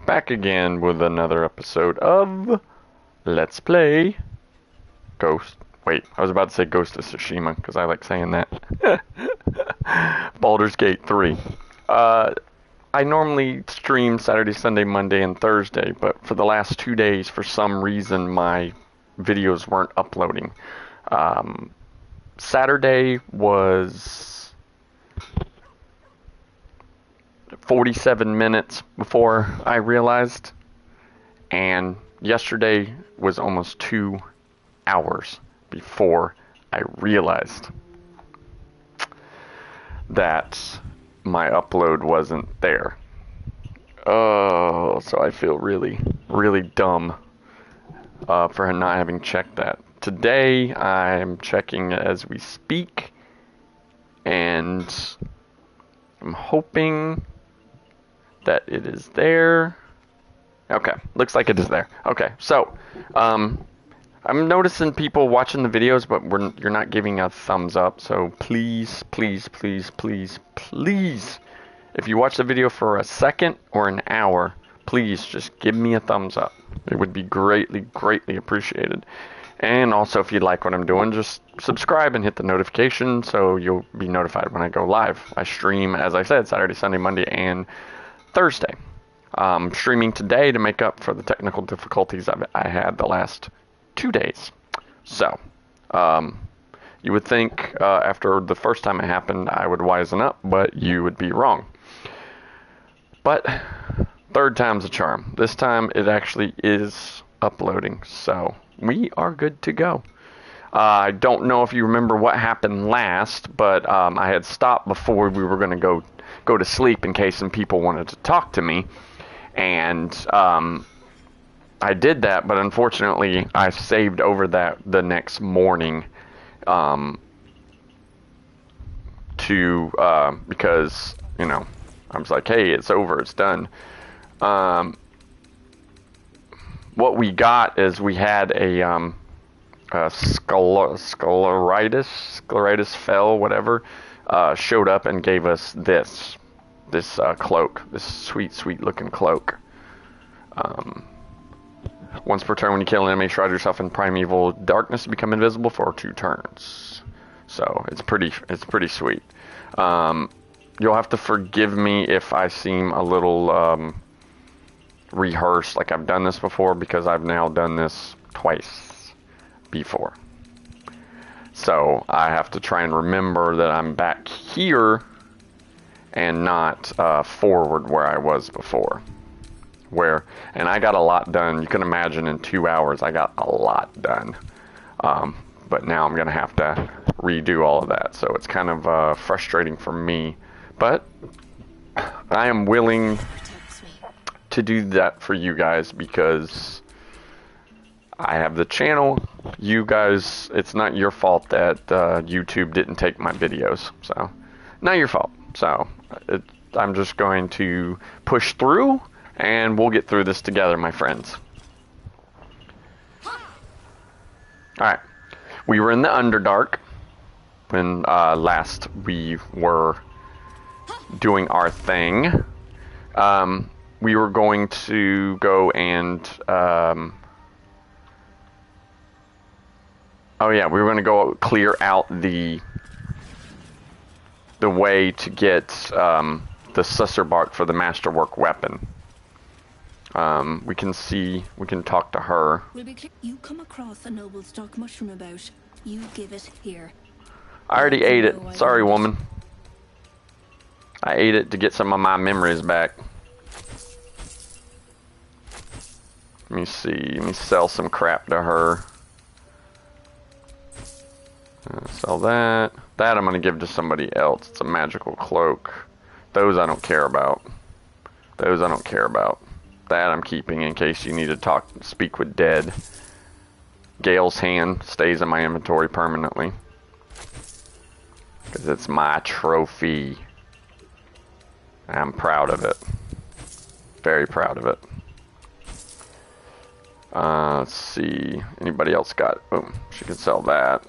Back again with another episode of Let's Play Ghost. Wait, I was about to say Ghost of Tsushima because I like saying that. Baldur's Gate 3. I normally stream Saturday, Sunday, Monday, and Thursday, but for the last 2 days, for some reason, my videos weren't uploading. Saturday was 47 minutes before I realized, and yesterday was almost 2 hours before I realized that my upload wasn't there. Oh, so I feel really, really dumb for not having checked that. Today I'm checking as we speak, and I'm hoping that it is there. Okay, looks like it is there. Okay, so I'm noticing people watching the videos, but you're not giving a thumbs up. So please, please, please, please, please, if you watch the video for a second or an hour, please just give me a thumbs up. It would be greatly, greatly appreciated. And also, if you like what I'm doing, just subscribe and hit the notification so you'll be notified when I go live. I stream, as I said, Saturday, Sunday, Monday, and Thursday. Streaming today to make up for the technical difficulties I had the last 2 days. So, you would think after the first time it happened I would wisen up, but you would be wrong. But third time's a charm. This time it actually is uploading, so we are good to go. I don't know if you remember what happened last, but I had stopped before we were going to go to sleep in case some people wanted to talk to me, and I did that, but unfortunately I saved over that the next morning because, you know, I was like, hey, it's over, it's done. What we got is we had a scleritis fell, whatever, showed up and gave us this cloak, this sweet looking cloak. Once per turn, when you kill an enemy, shroud yourself in primeval darkness to become invisible for 2 turns. So it's pretty sweet. You'll have to forgive me if I seem a little rehearsed, like I've done this before, because I've now done this twice before. So I have to try and remember that I'm back here and not forward where I was before. And I got a lot done. You can imagine in 2 hours I got a lot done. But now I'm going to have to redo all of that. So it's kind of frustrating for me. But I am willing to do that for you guys because I have the channel. You guys, it's not your fault that YouTube didn't take my videos. So, not your fault. So, I'm just going to push through, and we'll get through this together, my friends. Alright. We were in the Underdark when last we were doing our thing. We were going to go and oh yeah, we were going to go clear out the way to get the Susserbark for the masterwork weapon. We can talk to her. You come across a noble stock mushroom about. You give it here. I already ate it. Sorry, woman. I ate it to get some of my memories back. Let me see. Let me sell some crap to her. Sell that. That I'm going to give to somebody else. It's a magical cloak. Those I don't care about. Those I don't care about. That I'm keeping in case you need to speak with dead. Gale's hand stays in my inventory permanently. Because it's my trophy. I'm proud of it. Very proud of it. Let's see. Anybody else got... Oh, she could sell that.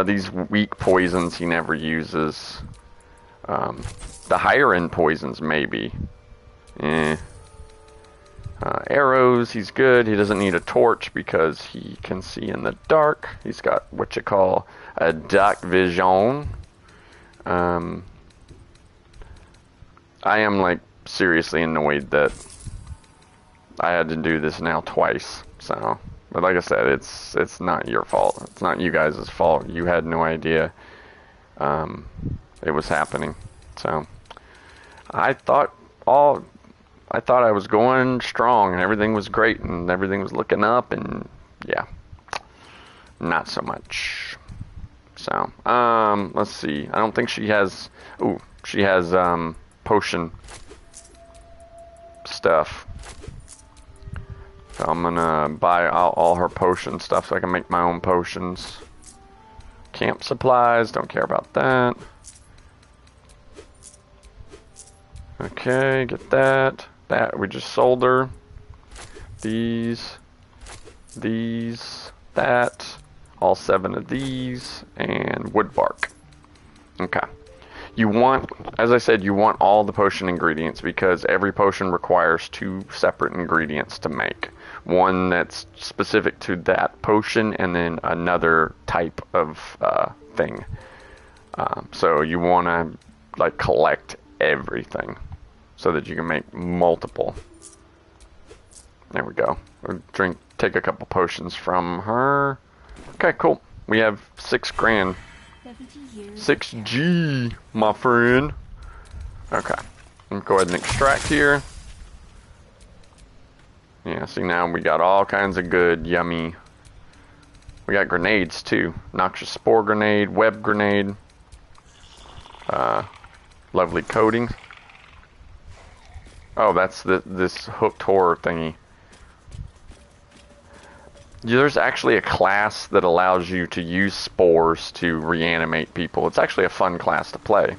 These weak poisons he never uses. The higher end poisons, maybe. Arrows, he's good. He doesn't need a torch because he can see in the dark. He's got what you call a dark vision. I am like seriously annoyed that I had to do this now twice. So, but like I said, it's not your fault. It's not you guys' fault. You had no idea it was happening. So, I thought I was going strong and everything was great and everything was looking up, and yeah, not so much. So, let's see. I don't think she has. Ooh, she has potion stuff. So I'm gonna buy all her potion stuff so I can make my own potions. Camp supplies, don't care about that. Okay, get that. That we just sold her. These, that, all 7 of these, and wood bark. Okay. You want, as I said, you want all the potion ingredients because every potion requires 2 separate ingredients to make. One that's specific to that potion and then another type of thing. So you want to like collect everything so that you can make multiple. There we go. We'll take a couple potions from her. Okay, cool. We have 6 grand. 6G, my friend. Okay. Go ahead and extract here. Yeah, see now we got all kinds of good, yummy. We got grenades too. Noxious spore grenade, web grenade. Lovely coating. Oh, that's this hooked horror thingy. There's actually a class that allows you to use spores to reanimate people. It's actually a fun class to play.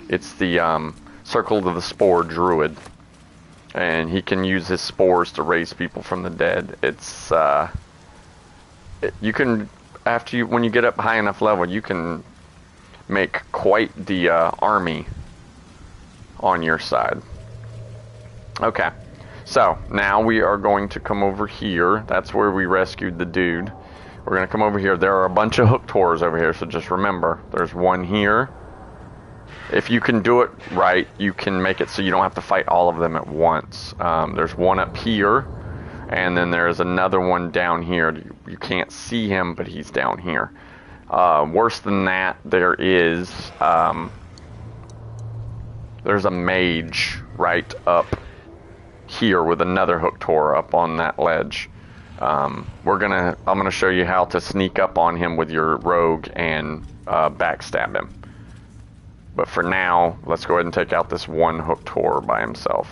It's the Circle of the Spore Druid. And he can use his spores to raise people from the dead. It's you can when you get up high enough level, you can make quite the army on your side. Okay, so now we are going to come over here. That's where we rescued the dude. We're gonna come over here. There are a bunch of hooked horrors over here, so just remember, there's one here. If you can do it right, you can make it so you don't have to fight all of them at once. There's one up here, and then there's another one down here. You can't see him, but he's down here. Worse than that, there's a mage right up here with another hooked horror up on that ledge. I'm gonna show you how to sneak up on him with your rogue and backstab him. But for now, let's go ahead and take out this one hooked horror by himself.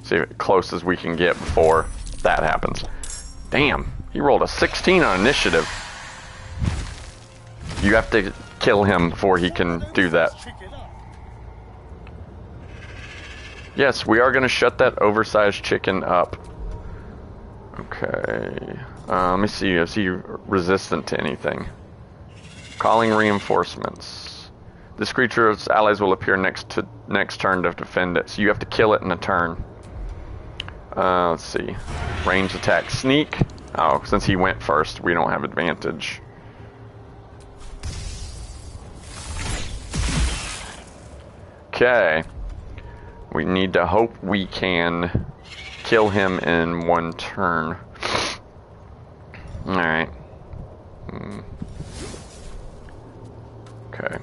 See as close as we can get before that happens. Damn, he rolled a 16 on initiative. You have to kill him before he can do that. Yes, we are going to shut that oversized chicken up. Okay. Let me see. Is he resistant to anything? Calling reinforcements. This creature's allies will appear next turn to defend it. So you have to kill it in a turn. Let's see. Range attack. Sneak. Oh, since he went first, we don't have advantage. Okay. We need to hope we can kill him in one turn. Alright. Okay.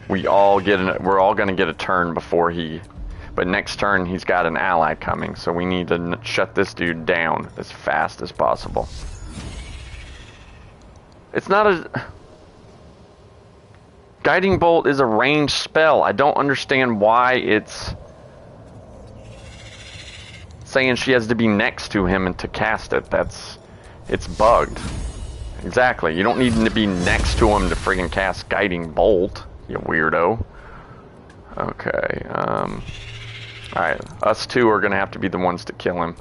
We're all gonna get a turn before but next turn he's got an ally coming, so we need to shut this dude down as fast as possible. It's not a... Guiding Bolt is a ranged spell. I don't understand why it's saying she has to be next to him and to cast it. It's bugged. Exactly. You don't need to be next to him to friggin' cast Guiding Bolt, you weirdo. Okay, alright, us two are gonna have to be the ones to kill him.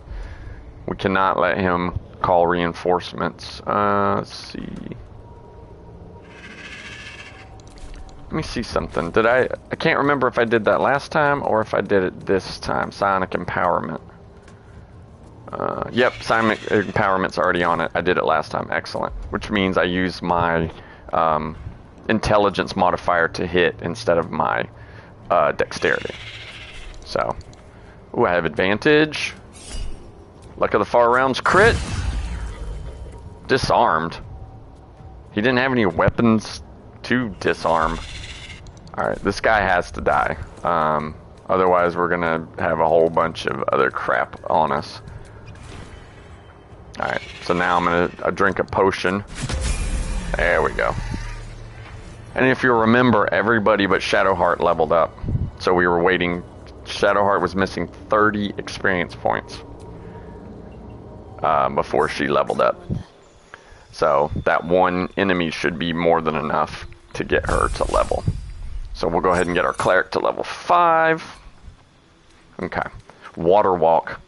We cannot let him call reinforcements. Let's see. Let me see something. I can't remember if I did that last time or if I did it this time. Sonic Empowerment. Yep, Simon Empowerment's already on it. I did it last time. Excellent. Which means I use my intelligence modifier to hit instead of my dexterity. So, ooh, I have advantage. Luck of the Far Realms crit. Disarmed. He didn't have any weapons to disarm. Alright, this guy has to die. Otherwise, we're gonna have a whole bunch of other crap on us. Alright, so now I'm gonna drink a potion. There we go. And if you remember, everybody but Shadowheart leveled up. So we were waiting. Shadowheart was missing 30 experience points before she leveled up. So that one enemy should be more than enough to get her to level. So we'll go ahead and get our cleric to level 5. Okay. Water Walk.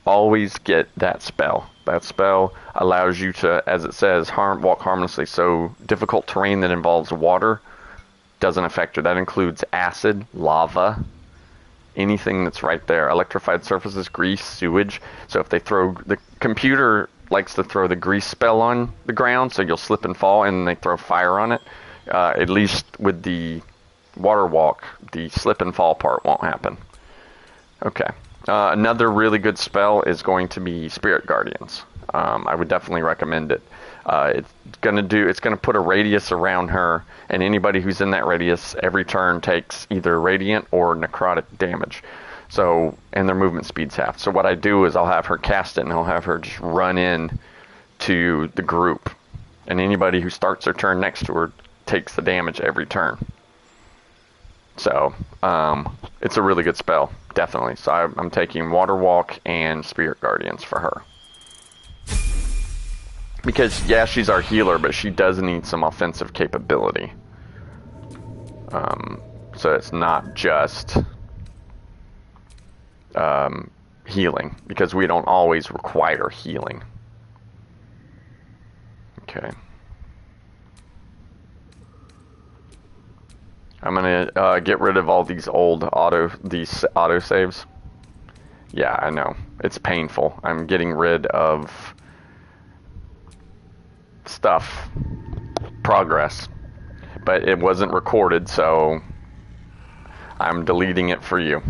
Always get that spell. That spell allows you to, as it says, walk harmlessly. So difficult terrain that involves water doesn't affect you. That includes acid, lava, anything that's right there. Electrified surfaces, grease, sewage. So if they throw, the computer likes to throw the grease spell on the ground, so you'll slip and fall, and they throw fire on it. At least with the water walk, the slip and fall part won't happen. Okay. Another really good spell is going to be Spirit Guardians. I would definitely recommend it. It's gonna put a radius around her, and anybody who's in that radius every turn takes either radiant or necrotic damage. So, and their movement speed's half. So what I do is I'll have her cast it, and I'll have her just run in to the group, and anybody who starts their turn next to her takes the damage every turn. So, it's a really good spell, definitely. So I'm taking Water Walk and Spirit Guardians for her. Because, yeah, she's our healer, but she does need some offensive capability. So it's not just healing, because we don't always require healing. Okay. I'm gonna get rid of all these old auto saves. Yeah, I know. It's painful. I'm getting rid of stuff. Progress. But it wasn't recorded, so I'm deleting it for you.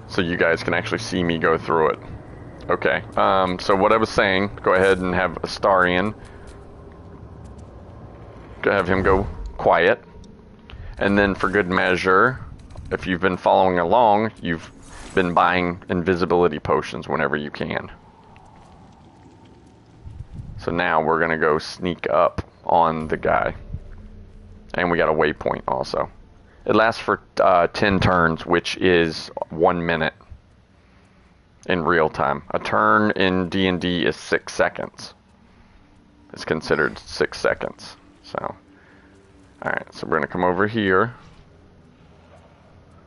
So you guys can actually see me go through it. Okay, so what I was saying, go ahead and have Astarion. Have him go quiet. And then for good measure, if you've been following along, you've been buying invisibility potions whenever you can. So now we're going to go sneak up on the guy. And we got a waypoint also. It lasts for 10 turns, which is 1 minute in real time. A turn in D&D is 6 seconds. It's considered 6 seconds. So, alright, so we're going to come over here.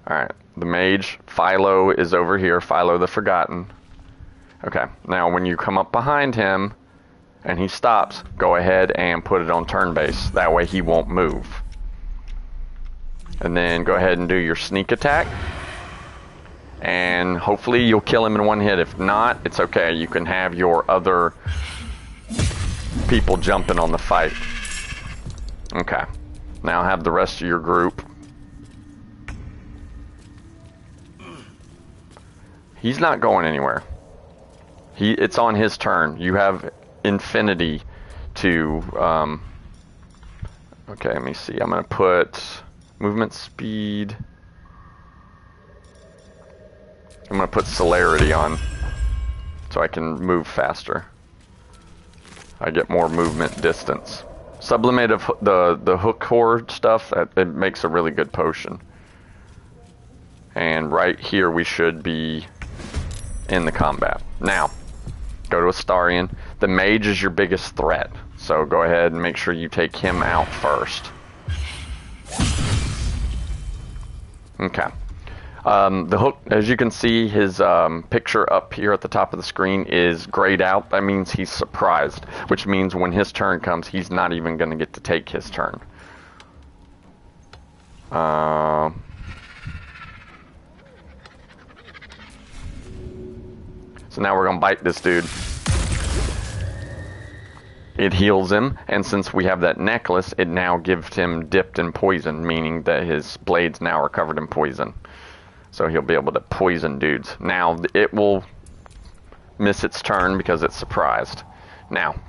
Alright, the mage, Philo, is over here. Philo the Forgotten. Okay, now when you come up behind him and he stops, go ahead and put it on turn base. That way he won't move. And then go ahead and do your sneak attack. And hopefully you'll kill him in one hit. If not, it's okay. You can have your other people jumping on the fight. Okay. Now have the rest of your group. He's not going anywhere. It's on his turn. You have infinity to... okay, let me see. I'm going to put movement speed. I'm going to put celerity on so I can move faster. I get more movement distance. Sublimate of the hook core stuff, it makes a really good potion. And right here we should be in the combat. Now, go to Astarion. The mage is your biggest threat, so go ahead and make sure you take him out first. Okay. The hook, as you can see, his picture up here at the top of the screen is grayed out. That means he's surprised, which means when his turn comes, he's not even going to get to take his turn. So So now we're gonna bite this dude. It heals him, and since we have that necklace, it now gives him dipped in poison, meaning that his blades now are covered in poison. So he'll be able to poison dudes. Now, it will miss its turn because it's surprised. Now,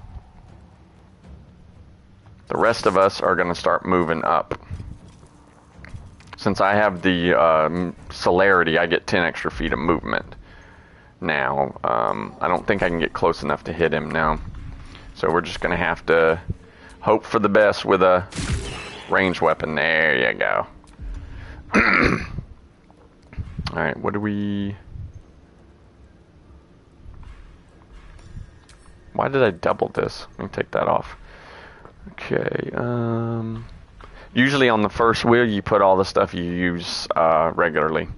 the rest of us are going to start moving up. Since I have the celerity, I get 10 extra feet of movement. Now, I don't think I can get close enough to hit him now. So we're just going to have to hope for the best with a ranged weapon. There you go. Alright, what do we... Why did I double this? Let me take that off. Okay, usually on the first wheel you put all the stuff you use regularly.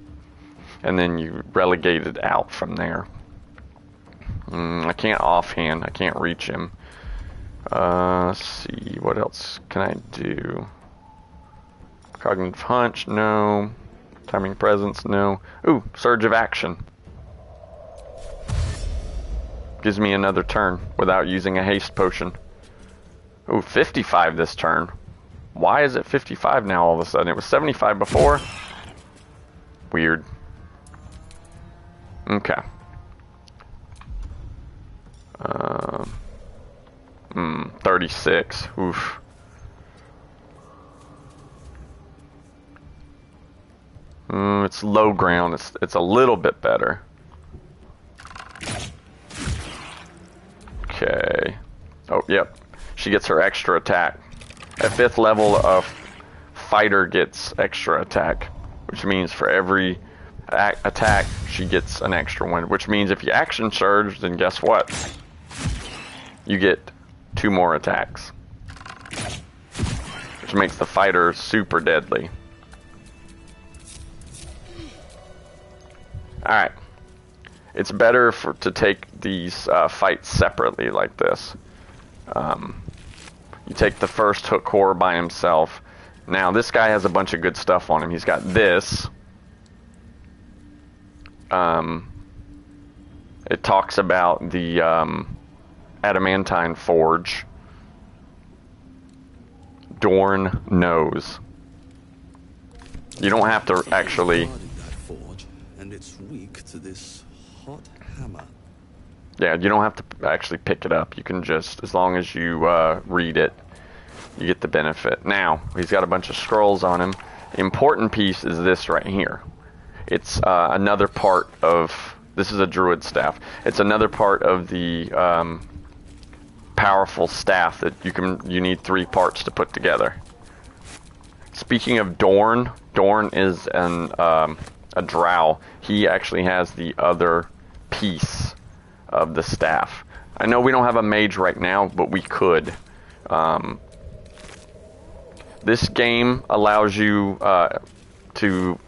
And then you relegate it out from there. I can't offhand. I can't reach him. Let's see, what else can I do? Cognitive hunch, no. Timing presence, no. Ooh, surge of action. Gives me another turn without using a haste potion. Ooh, 55 this turn. Why is it 55 now all of a sudden? It was 75 before. Weird. Okay. 36. Oof. It's low ground. It's a little bit better. Okay. Oh, yep. She gets her extra attack. At 5th level, a fighter gets extra attack, which means for every attack, she gets an extra one. Which means if you action surge, then guess what? You get 2 more attacks, which makes the fighter super deadly. Alright. It's better to take these fights separately like this. You take the first hook horror by himself. Now, this guy has a bunch of good stuff on him. He's got this. It talks about the adamantine forge. Dorn knows. You don't have to actually... And it's weak to this hot hammer. Yeah, you don't have to actually pick it up. You can just, as long as you read it, you get the benefit. Now, he's got a bunch of scrolls on him. The important piece is this right here. It's another part of, this is a druid staff. It's another part of the powerful staff that you need 3 parts to put together. Speaking of Dorn, Dorn is a drow. He actually has the other piece of the staff. I know we don't have a mage right now, but we could. This game allows you to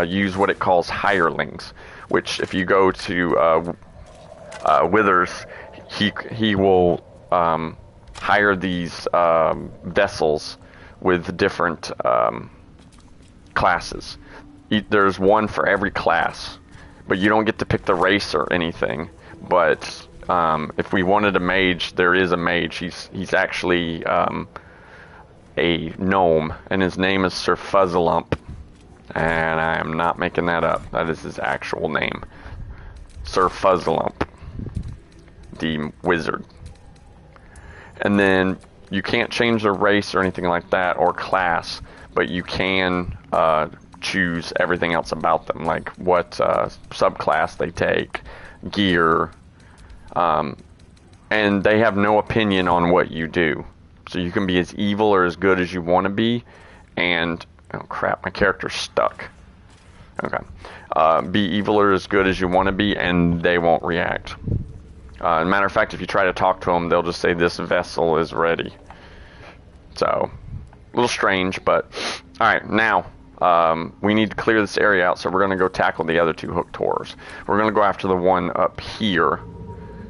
use what it calls hirelings, which if you go to Withers, he will hire these vessels with different classes. There's one for every class, but you don't get to pick the race or anything. But if we wanted a mage, there is a mage. He's actually a gnome, and his name is Sir Fuzzalump. And I am not making that up. That is his actual name. Sir Fuzzalump, the wizard. And then you can't change their race or anything like that, or class, but you can choose everything else about them, like what subclass they take, gear, and they have no opinion on what you do. So you can be as evil or as good as you want to be, and oh crap, my character's stuck. Okay, be evil or as good as you want to be, and they won't react. As a matter of fact, if you try to talk to them, they'll just say this vessel is ready. So, a little strange, but alright, now we need to clear this area out, so we're going to go tackle the other 2 hooked horrors. We're going to go after the one up here,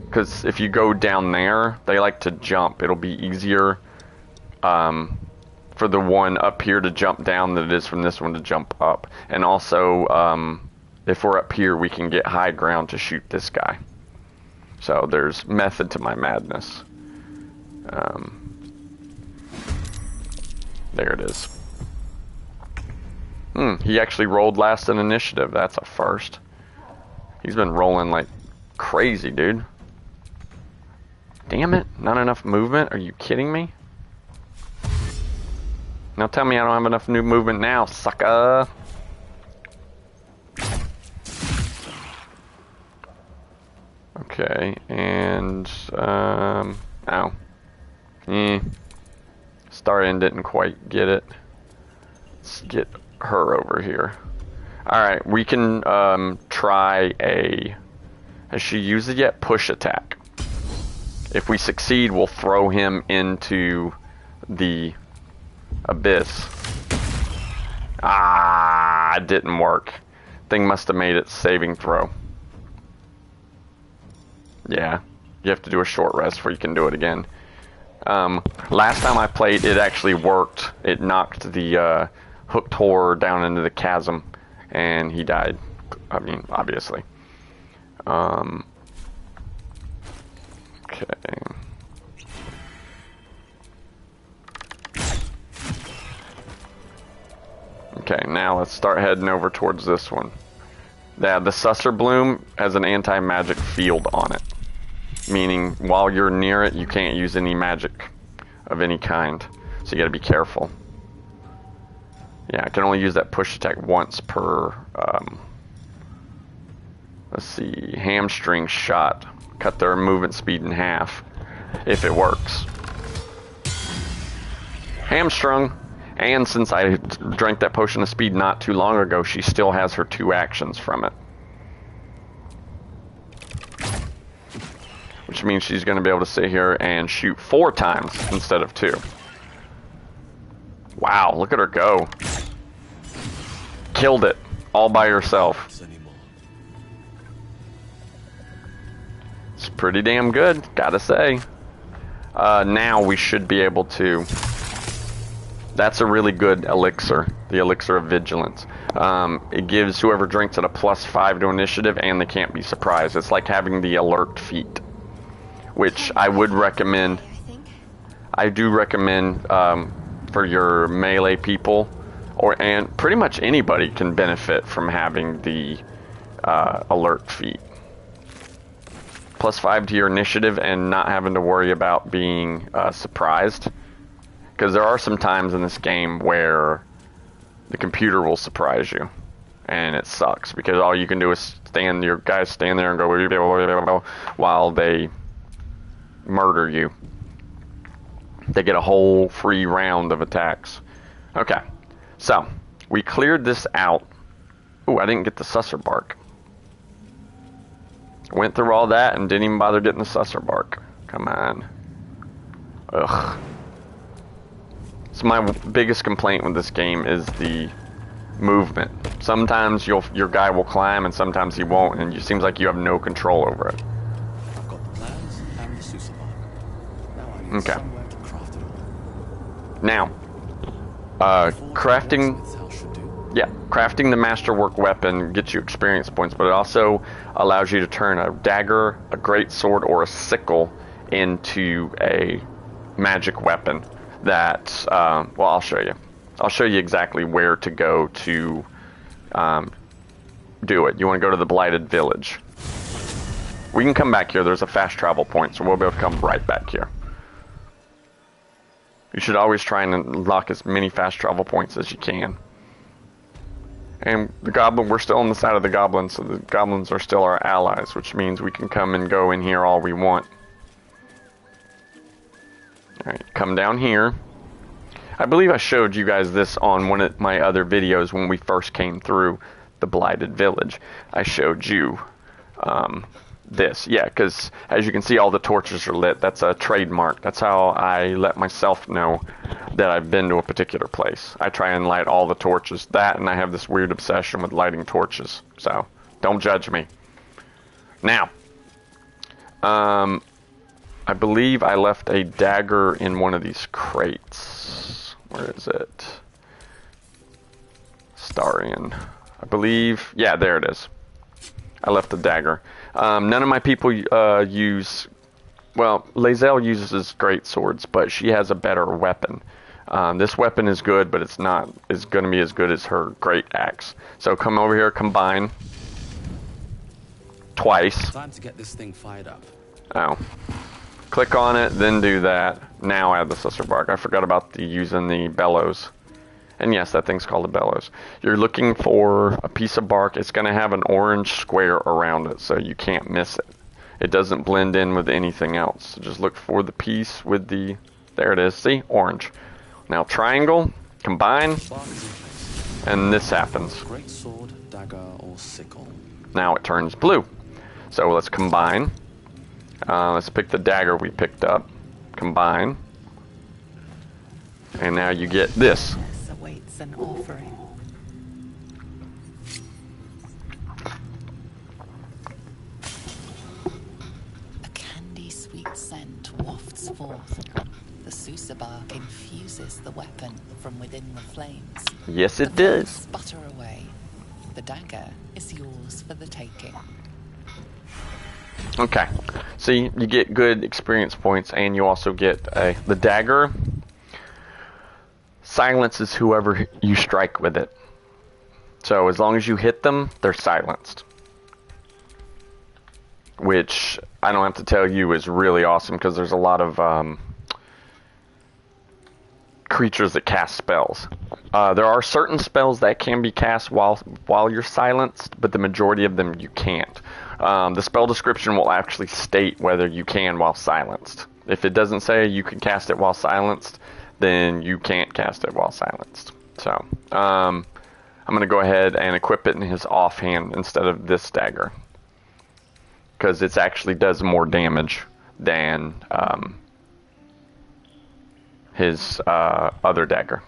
because if you go down there, they like to jump. It'll be easier for the one up here to jump down than it is from this one to jump up. And also, if we're up here, we can get high ground to shoot this guy. So there's method to my madness. There it is. He actually rolled last in initiative. That's a first. He's been rolling like crazy, dude. Damn it, not enough movement? Are you kidding me? Now tell me I don't have enough new movement now, sucker. Okay, and, ow. Started and didn't quite get it. Let's get her over here. Alright, we can, try a, has she used it yet? Push attack. If we succeed, we'll throw him into the abyss. Ah, it didn't work. Thing must have made it saving throw. Yeah, you have to do a short rest before you can do it again. Last time I played, it actually worked. It knocked the hooked horror down into the chasm, and he died. I mean, obviously. Okay. Okay, now let's start heading over towards this one. Yeah, the Susser Bloom has an anti-magic field on it. Meaning, while you're near it, you can't use any magic of any kind. So you gotta be careful. Yeah, I can only use that push attack once per, let's see, hamstring shot. Cut their movement speed in half, if it works. Hamstrung. And since I drank that potion of speed not too long ago, she still has her 2 actions from it. Which means she's going to be able to sit here and shoot 4 times instead of 2. Wow, look at her go. Killed it, all by herself. It's pretty damn good, gotta say. Now we should be able to... That's a really good elixir, the elixir of vigilance. It gives whoever drinks it a +5 to initiative, and they can't be surprised. It's like having the alert feat, which I would recommend. I do recommend for your melee people, and pretty much anybody can benefit from having the alert feat. +5 to your initiative and not having to worry about being surprised. Because there are some times in this game where the computer will surprise you, and it sucks because all you can do is your guys stand there and go while they murder you. They get a whole free round of attacks. Okay, so we cleared this out. Ooh, I didn't get the Susser bark. Went through all that and didn't even bother getting the Susser bark. Come on. Ugh. So my biggest complaint with this game is the movement. Sometimes your guy will climb and sometimes he won't, and it seems like you have no control over it. I've got the plans and the Sousa bark. Now I need Okay. somewhere to craft it all. Now, crafting the masterwork weapon gets you experience points, but it also allows you to turn a dagger, a great sword, or a sickle into a magic weapon. That, well, I'll show you. I'll show you exactly where to go to do it. You want to go to the Blighted Village. We can come back here. There's a fast travel point, so we'll be able to come right back here. You should always try and unlock as many fast travel points as you can. And the goblin, we're still on the side of the goblins, so the goblins are still our allies, which means we can come and go in here all we want. Alright, come down here. I believe I showed you guys this on one of my other videos when we first came through the Blighted Village. I showed you this. Yeah, because as you can see, all the torches are lit. That's a trademark. That's how I let myself know that I've been to a particular place. I try and light all the torches. That, and I have this weird obsession with lighting torches. So, don't judge me. Now, I believe I left a dagger in one of these crates. Where is it? Starian. I believe. Yeah, there it is. I left the dagger. None of my people use... Well, Lae'zel uses great swords, but she has a better weapon. This weapon is good, but it's not is going to be as good as her great axe. So come over here, combine. Twice. Time to get this thing fired up. Oh. Click on it, then do that. Now add the sussor bark. I forgot about using the bellows. And yes, that thing's called a bellows. You're looking for a piece of bark. It's going to have an orange square around it, so you can't miss it. It doesn't blend in with anything else. So just look for the piece with the... There it is. See? Orange. Now triangle, combine, and this happens. Great sword, dagger, or sickle. Now it turns blue. So let's combine. Let's pick the dagger we picked up. Combine. And now you get this. Awaits an offering. A candy-sweet scent wafts forth. The Susa bark infuses the weapon from within the flames. Yes, it The flames does. sputter away. The dagger is yours for the taking. Okay. See, you get good experience points, and you also get the dagger. Silences whoever you strike with it. So as long as you hit them, they're silenced. Which, I don't have to tell you, is really awesome, because there's a lot of creatures that cast spells. There are certain spells that can be cast while you're silenced, but the majority of them you can't. The spell description will actually state whether you can while silenced. If it doesn't say you can cast it while silenced, then you can't cast it while silenced. So, I'm going to go ahead and equip it in his offhand instead of this dagger. Because it actually does more damage than his other dagger.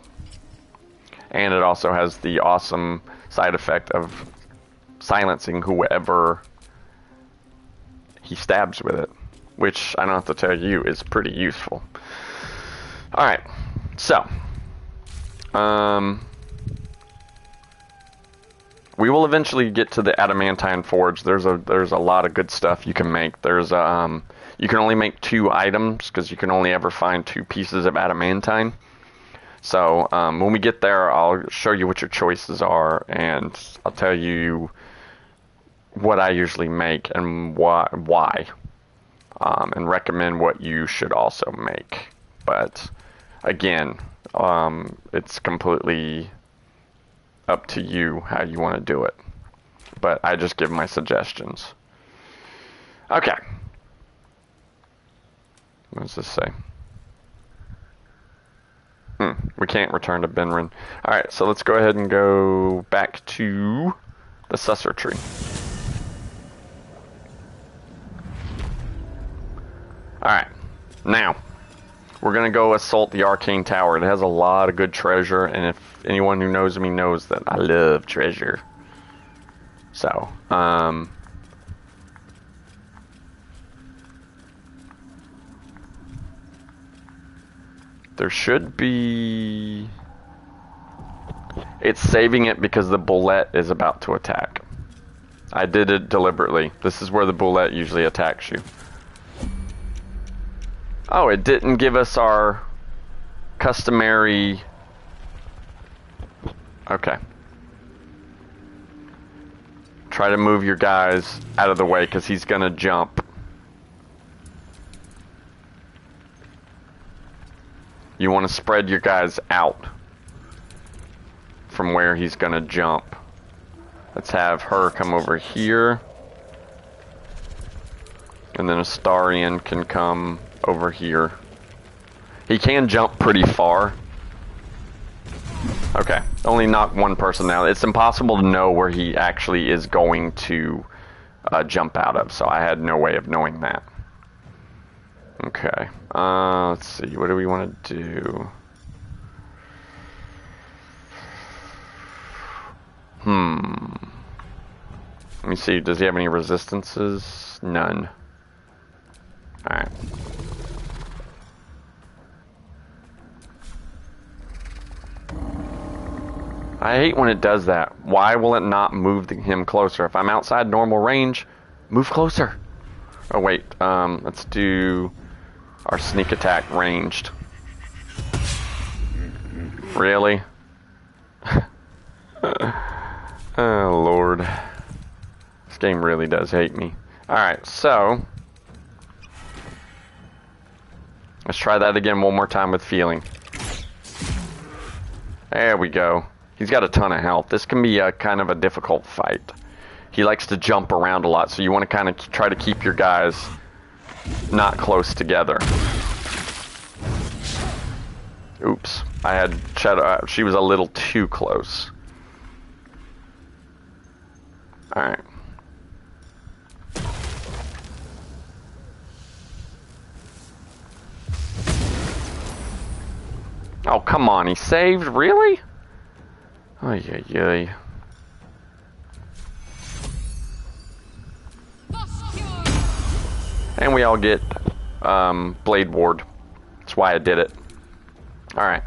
And it also has the awesome side effect of silencing whoever he stabs with it, which I don't have to tell you is pretty useful. Alright, so we will eventually get to the adamantine forge. There's a lot of good stuff you can make. There's you can only make 2 items because you can only ever find 2 pieces of adamantine. So when we get there, I'll show you what your choices are, and I'll tell you what I usually make and why, and recommend what you should also make. But again, it's completely up to you how you want to do it. But I just give my suggestions. Okay. What does this say? We can't return to Benrin. Alright, so let's go ahead and go back to the Susser tree. Alright, now we're going to go assault the Arcane Tower. It has a lot of good treasure, and if anyone who knows me knows that I love treasure. So, there should be... It's saving it because the bullet is about to attack. I did it deliberately. This is where the bullet usually attacks you. Oh, it didn't give us our customary... Okay. Try to move your guys out of the way because he's gonna jump. You want to spread your guys out from where he's gonna jump. Let's have her come over here. And then Astarion can come over here. He can jump pretty far. Okay, only knocked one person out. It's impossible to know where he actually is going to jump out of, so I had no way of knowing that. Okay, let's see, what do we want to do? Let me see, does he have any resistances? None. Alright. I hate when it does that. Why will it not move him closer? If I'm outside normal range, move closer. Oh wait, let's do our sneak attack ranged. Really? Oh Lord. This game really does hate me. Alright, so let's try that again one more time with feeling. There we go. He's got a ton of health. This can be a kind of a difficult fight. He likes to jump around a lot, so you want to kind of try to keep your guys not close together. Oops. I had Shadow. She was a little too close. Alright. Oh, come on. He saved? Really? Ay, ay, ay. And we all get Blade Ward. That's why I did it. Alright.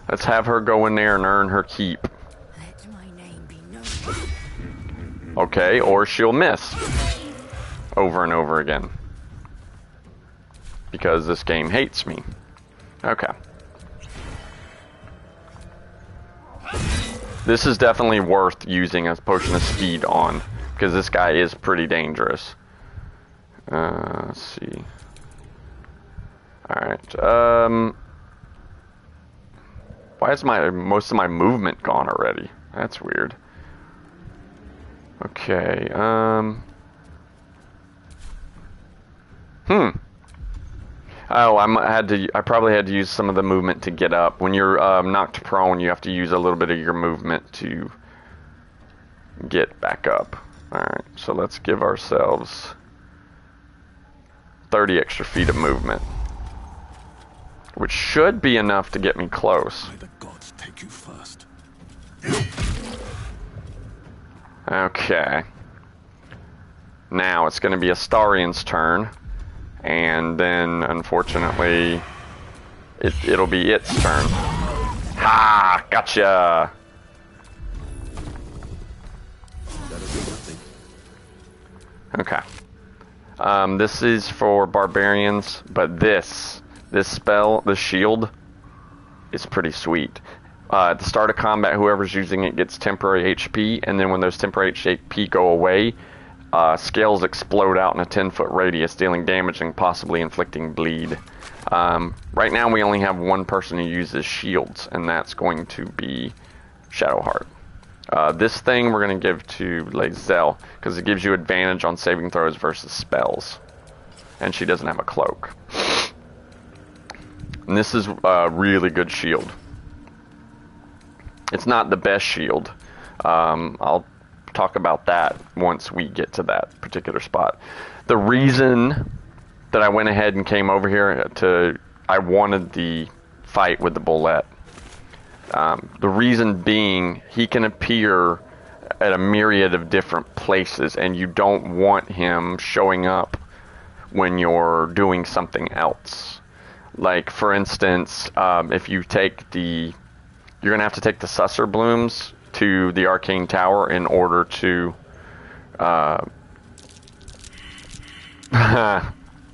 Let's have her go in there and earn her keep. Let my name be known. Okay, or she'll miss. Over and over again. Because this game hates me. Okay. This is definitely worth using a potion of speed on, because this guy is pretty dangerous. Let's see. Alright, why is most of my movement gone already? That's weird. Okay, Oh, I probably had to use some of the movement to get up. When you're knocked prone, you have to use a little bit of your movement to get back up. Alright, so let's give ourselves 30 extra feet of movement, which should be enough to get me close. May the gods take you first. Okay. Now it's going to be Astarian's turn. And then, unfortunately, it'll be its turn. Ha! Gotcha! Okay. This is for barbarians, but this spell, the shield, is pretty sweet. At the start of combat, whoever's using it gets temporary HP, and then when those temporary HP go away, scales explode out in a 10-foot radius, dealing damage and possibly inflicting bleed. Right now we only have one person who uses shields, and that's going to be Shadowheart. This thing we're going to give to Lae'zel, because it gives you advantage on saving throws versus spells. And she doesn't have a cloak. And this is a really good shield. It's not the best shield. I'll talk about that once we get to that particular spot. The reason that I went ahead and came over here I wanted the fight with the bullet. The reason being, he can appear at a myriad of different places, and you don't want him showing up when you're doing something else. Like, for instance, if you take you're going to have to take the Susser Blooms to the Arcane Tower in order to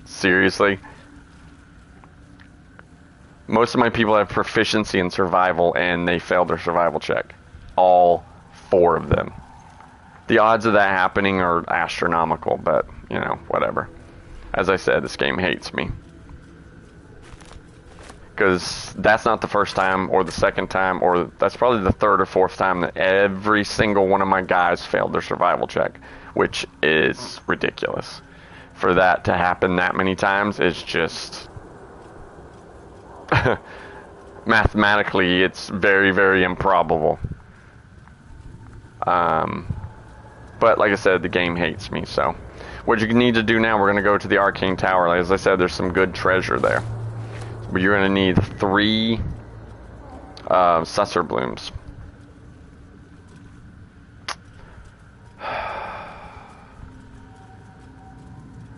seriously? Most of my people have proficiency in survival, and they failed their survival check. All 4 of them. The odds of that happening are astronomical, but, you know, whatever. As I said, this game hates me. Because that's not the first time, or the second time, or that's probably the 3rd or 4th time that every single one of my guys failed their survival check, which is ridiculous. For that to happen that many times is just... mathematically, it's very, very improbable. But like I said, the game hates me, so... What you need to do now, we're going to go to the Arcane Tower. As I said, there's some good treasure there. But you're going to need 3 Susser Blooms.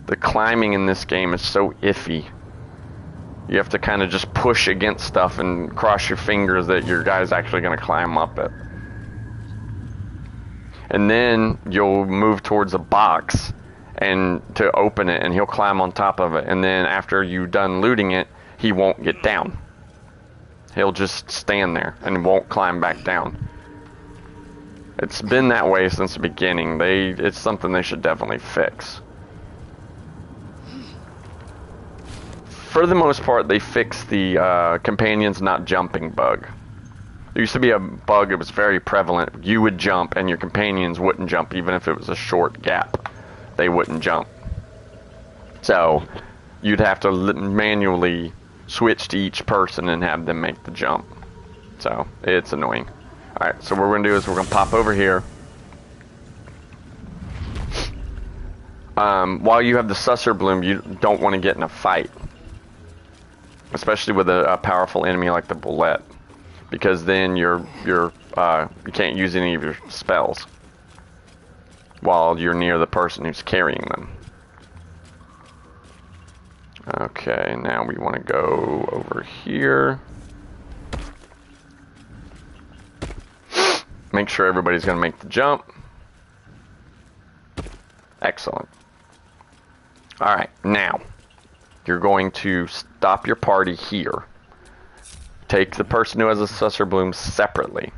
The climbing in this game is so iffy. You have to kind of just push against stuff and cross your fingers that your guy's actually going to climb up it. and then you'll move towards a box and to open it, and he'll climb on top of it, and then after you're done looting it, he won't get down. He'll just stand there and won't climb back down. It's been that way since the beginning. It's something they should definitely fix. For the most part, they fixed the companions not jumping bug. There used to be a bug that was very prevalent. You would jump and your companions wouldn't jump, even if it was a short gap. They wouldn't jump. So you'd have to manually switch to each person and have them make the jump. So it's annoying. Alright, so what we're going to do is we're going to pop over here. While you have the Susser Bloom, you don't want to get in a fight. Especially with a powerful enemy like the Bullet. Because then you can't use any of your spells while you're near the person who's carrying them. Okay, now we want to go over here. Make sure everybody's going to make the jump. Excellent. Alright, now you're going to stop your party here. Take the person who has a Susser Bloom separately.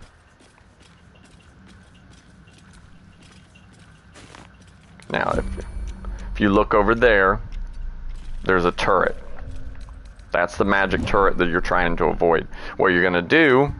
Now, if you look over there, there's a turret. That's the magic turret that you're trying to avoid. What you're going to do...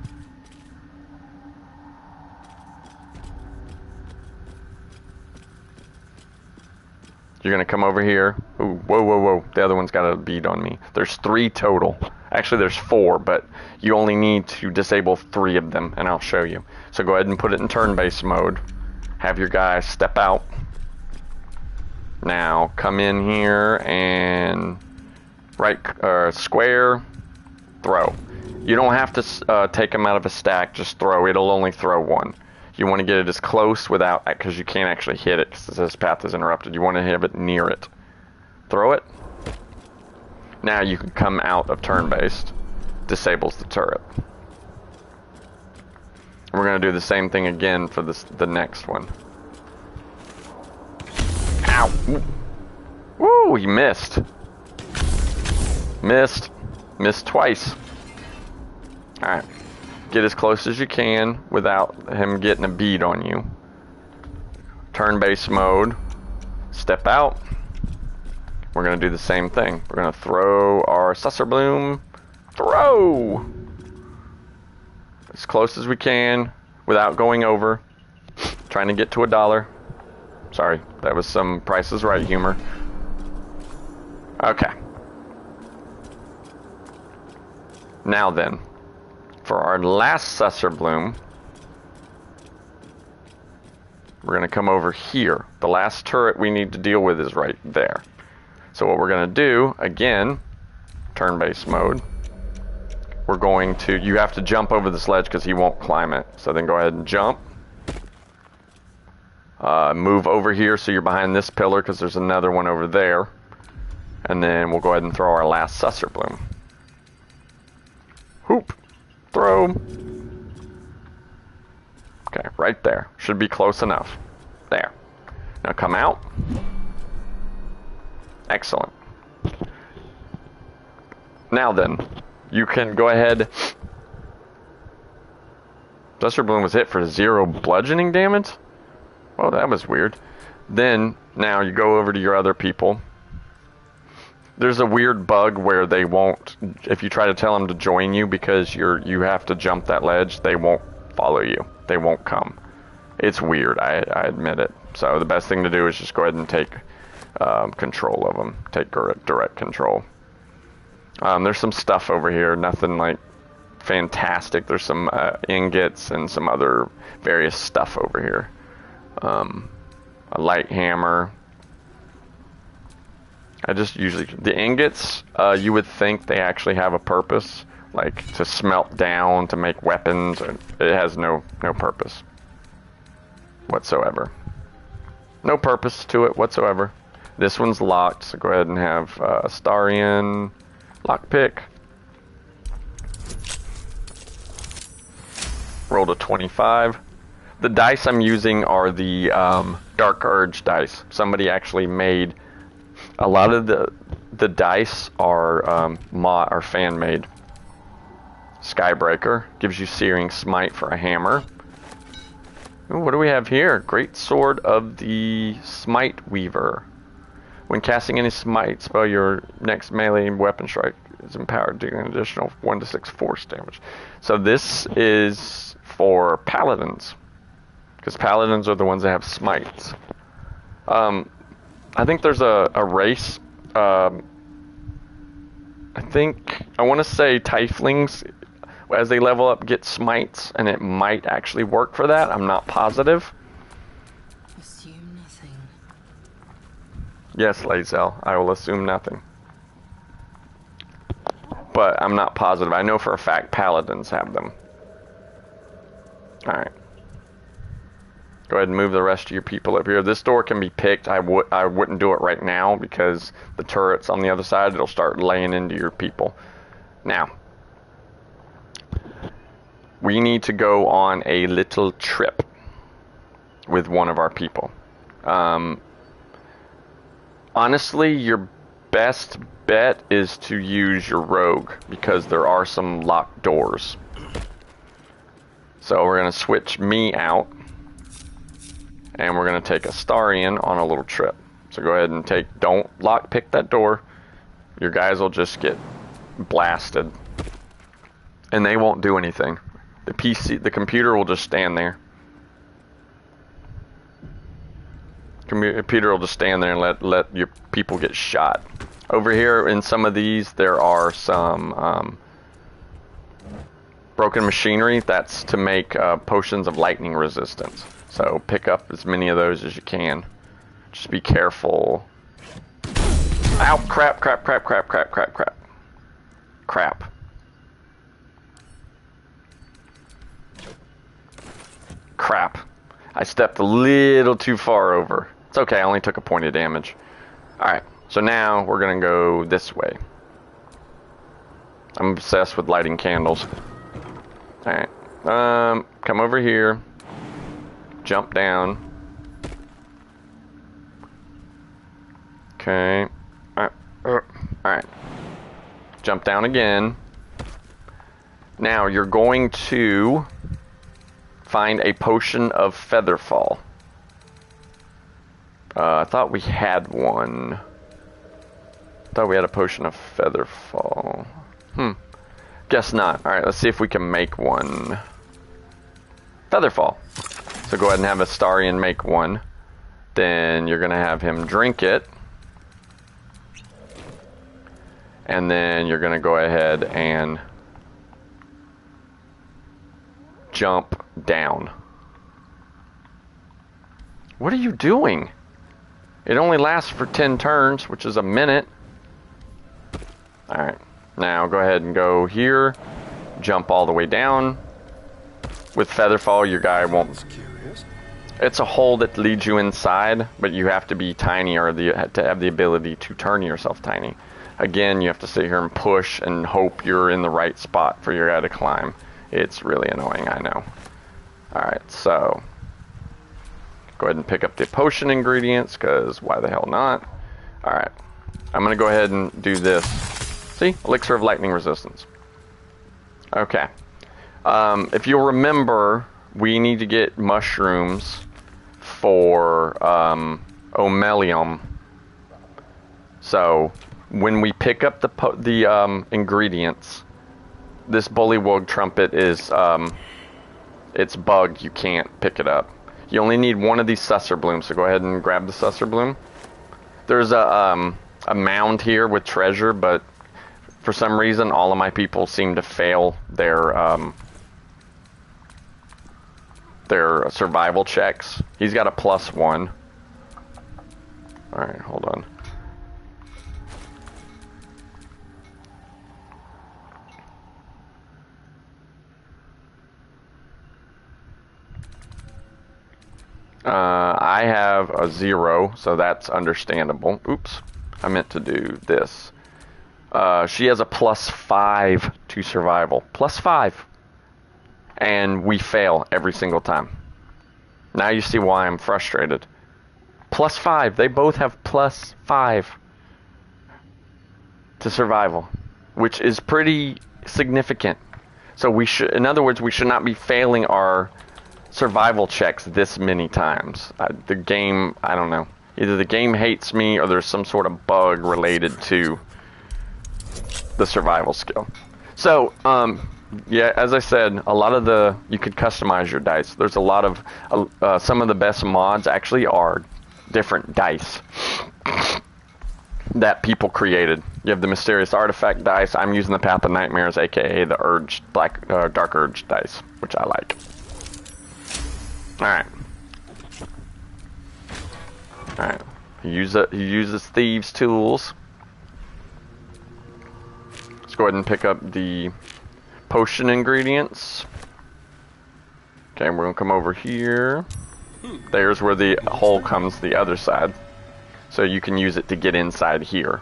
You're going to come over here. Ooh, whoa, whoa, whoa. The other one's got a bead on me. There's 3 total. Actually, there's 4, but you only need to disable 3 of them, and I'll show you. So go ahead and put it in turn-based mode. Have your guy step out. Now, come in here and square, throw. You don't have to take them out of a stack, just throw. It'll only throw 1. You want to get it as close without, because you can't actually hit it because this path is interrupted. You want to have it near it. Throw it. Now you can come out of turn-based. Disables the turret. We're going to do the same thing again for the next one. Ow! Woo! You missed. Missed. Missed twice. Alright. Get as close as you can without him getting a bead on you. Turn-based mode. Step out. We're going to do the same thing. We're going to throw our Susser Bloom. Throw! As close as we can without going over. Trying to get to $1. Sorry, that was some Price is Right humor. Okay. Now then, for our last Susser Bloom, we're going to come over here. The last turret we need to deal with is right there. So what we're going to do, again, turn-based mode, we're going to, you have to jump over this ledge because he won't climb it. So then go ahead and jump. Move over here so you're behind this pillar because there's another one over there. And then we'll go ahead and throw our last Susser Bloom. Hoop. Throw. Okay, right there. Should be close enough. There. Now come out. Excellent. Now then, you can go ahead. Susser Bloom was hit for 0 bludgeoning damage? Well, that was weird. Then, now you go over to your other people. There's a weird bug where they won't, if you try to tell them to join you because you have to jump that ledge, they won't follow you. They won't come. It's weird, I admit it. So the best thing to do is just go ahead and take control of them. Take direct control. There's some stuff over here, nothing like fantastic. There's some ingots and some other various stuff over here. A light hammer. I just usually, the ingots, you would think they actually have a purpose, like to smelt down, to make weapons. It has no purpose whatsoever. No purpose to it whatsoever. This one's locked, so go ahead and have Astarian lockpick. Rolled a 25. The dice I'm using are the Dark Urge dice. Somebody actually made a lot of the dice are fan made. Skybreaker gives you Searing Smite for a hammer. Ooh, what do we have here? Great Sword of the Smite Weaver. When casting any smite spell, your next melee weapon strike is empowered, doing an additional 1 to 6 force damage. So this is for paladins, because paladins are the ones that have smites. I think there's a race. I want to say tieflings, as they level up, get smites, and it might actually work for that. I'm not positive. Assume nothing. Yes, Lazel, I will assume nothing. But I'm not positive. I know for a fact paladins have them. Alright. Go ahead and move the rest of your people up here. This door can be picked. I wouldn't do it right now because the turret's on the other side. It'll start laying into your people. Now, we need to go on a little trip with one of our people. Honestly, your best bet is to use your rogue because there are some locked doors. So we're going to switch me out, and we're going to take Astarion on a little trip. So go ahead and don't lockpick that door. Your guys will just get blasted, and they won't do anything. The computer will just stand there. Computer will just stand there and let your people get shot. Over here in some of these, there are some broken machinery. That's to make potions of lightning resistance. So pick up as many of those as you can. Just be careful. Ow! Crap! Crap! Crap! Crap! Crap! Crap! Crap! Crap! Crap! I stepped a little too far over. It's okay, I only took a point of damage. Alright, so now we're gonna go this way. I'm obsessed with lighting candles. Alright, come over here. Jump down. Okay. Alright. Jump down again. Now you're going to find a potion of Featherfall. I thought we had one. I thought we had a potion of Featherfall. Guess not. Alright, let's see if we can make one. Featherfall. So go ahead and have Astarion make one. Then you're going to have him drink it. And then you're going to go ahead and jump down. What are you doing? It only lasts for 10 turns, which is a minute. Alright, now go ahead and go here. Jump all the way down. With Featherfall, your guy won't... It's a hole that leads you inside, but you have to be tiny or to have the ability to turn yourself tiny. Again, you have to sit here and push and hope you're in the right spot for your guy to climb. It's really annoying, I know. Alright, so... Go ahead and pick up the potion ingredients, because why the hell not? Alright. I'm going to go ahead and do this. See? Elixir of Lightning Resistance. Okay. If you'll remember, we need to get mushrooms for Omelium. So, when we pick up the ingredients, this Bullywug Trumpet is... it's bugged. You can't pick it up. You only need one of these Susser Blooms, so go ahead and grab the Susser Bloom. There's a mound here with treasure, but for some reason, all of my people seem to fail their survival checks. He's got a +1. Alright, hold on. I have a 0, so that's understandable. Oops, I meant to do this. She has a +5 to survival. +5. And we fail every single time. Now you see why I'm frustrated. +5. They both have +5 to survival, which is pretty significant. So we should, in other words, we should not be failing our survival checks this many times. The game, I don't know. Either the game hates me or there's some sort of bug related to the survival skill. So, yeah, as I said, a lot of you could customize your dice. There's a lot of, some of the best mods actually are different dice that people created. You have the Mysterious Artifact dice. I'm using the Path of Nightmares, aka the Dark Urge dice, which I like. Alright. Alright. He uses thieves' tools. Let's go ahead and pick up the potion ingredients. Okay, we're gonna come over here. There's where the hole comes the other side. So you can use it to get inside here.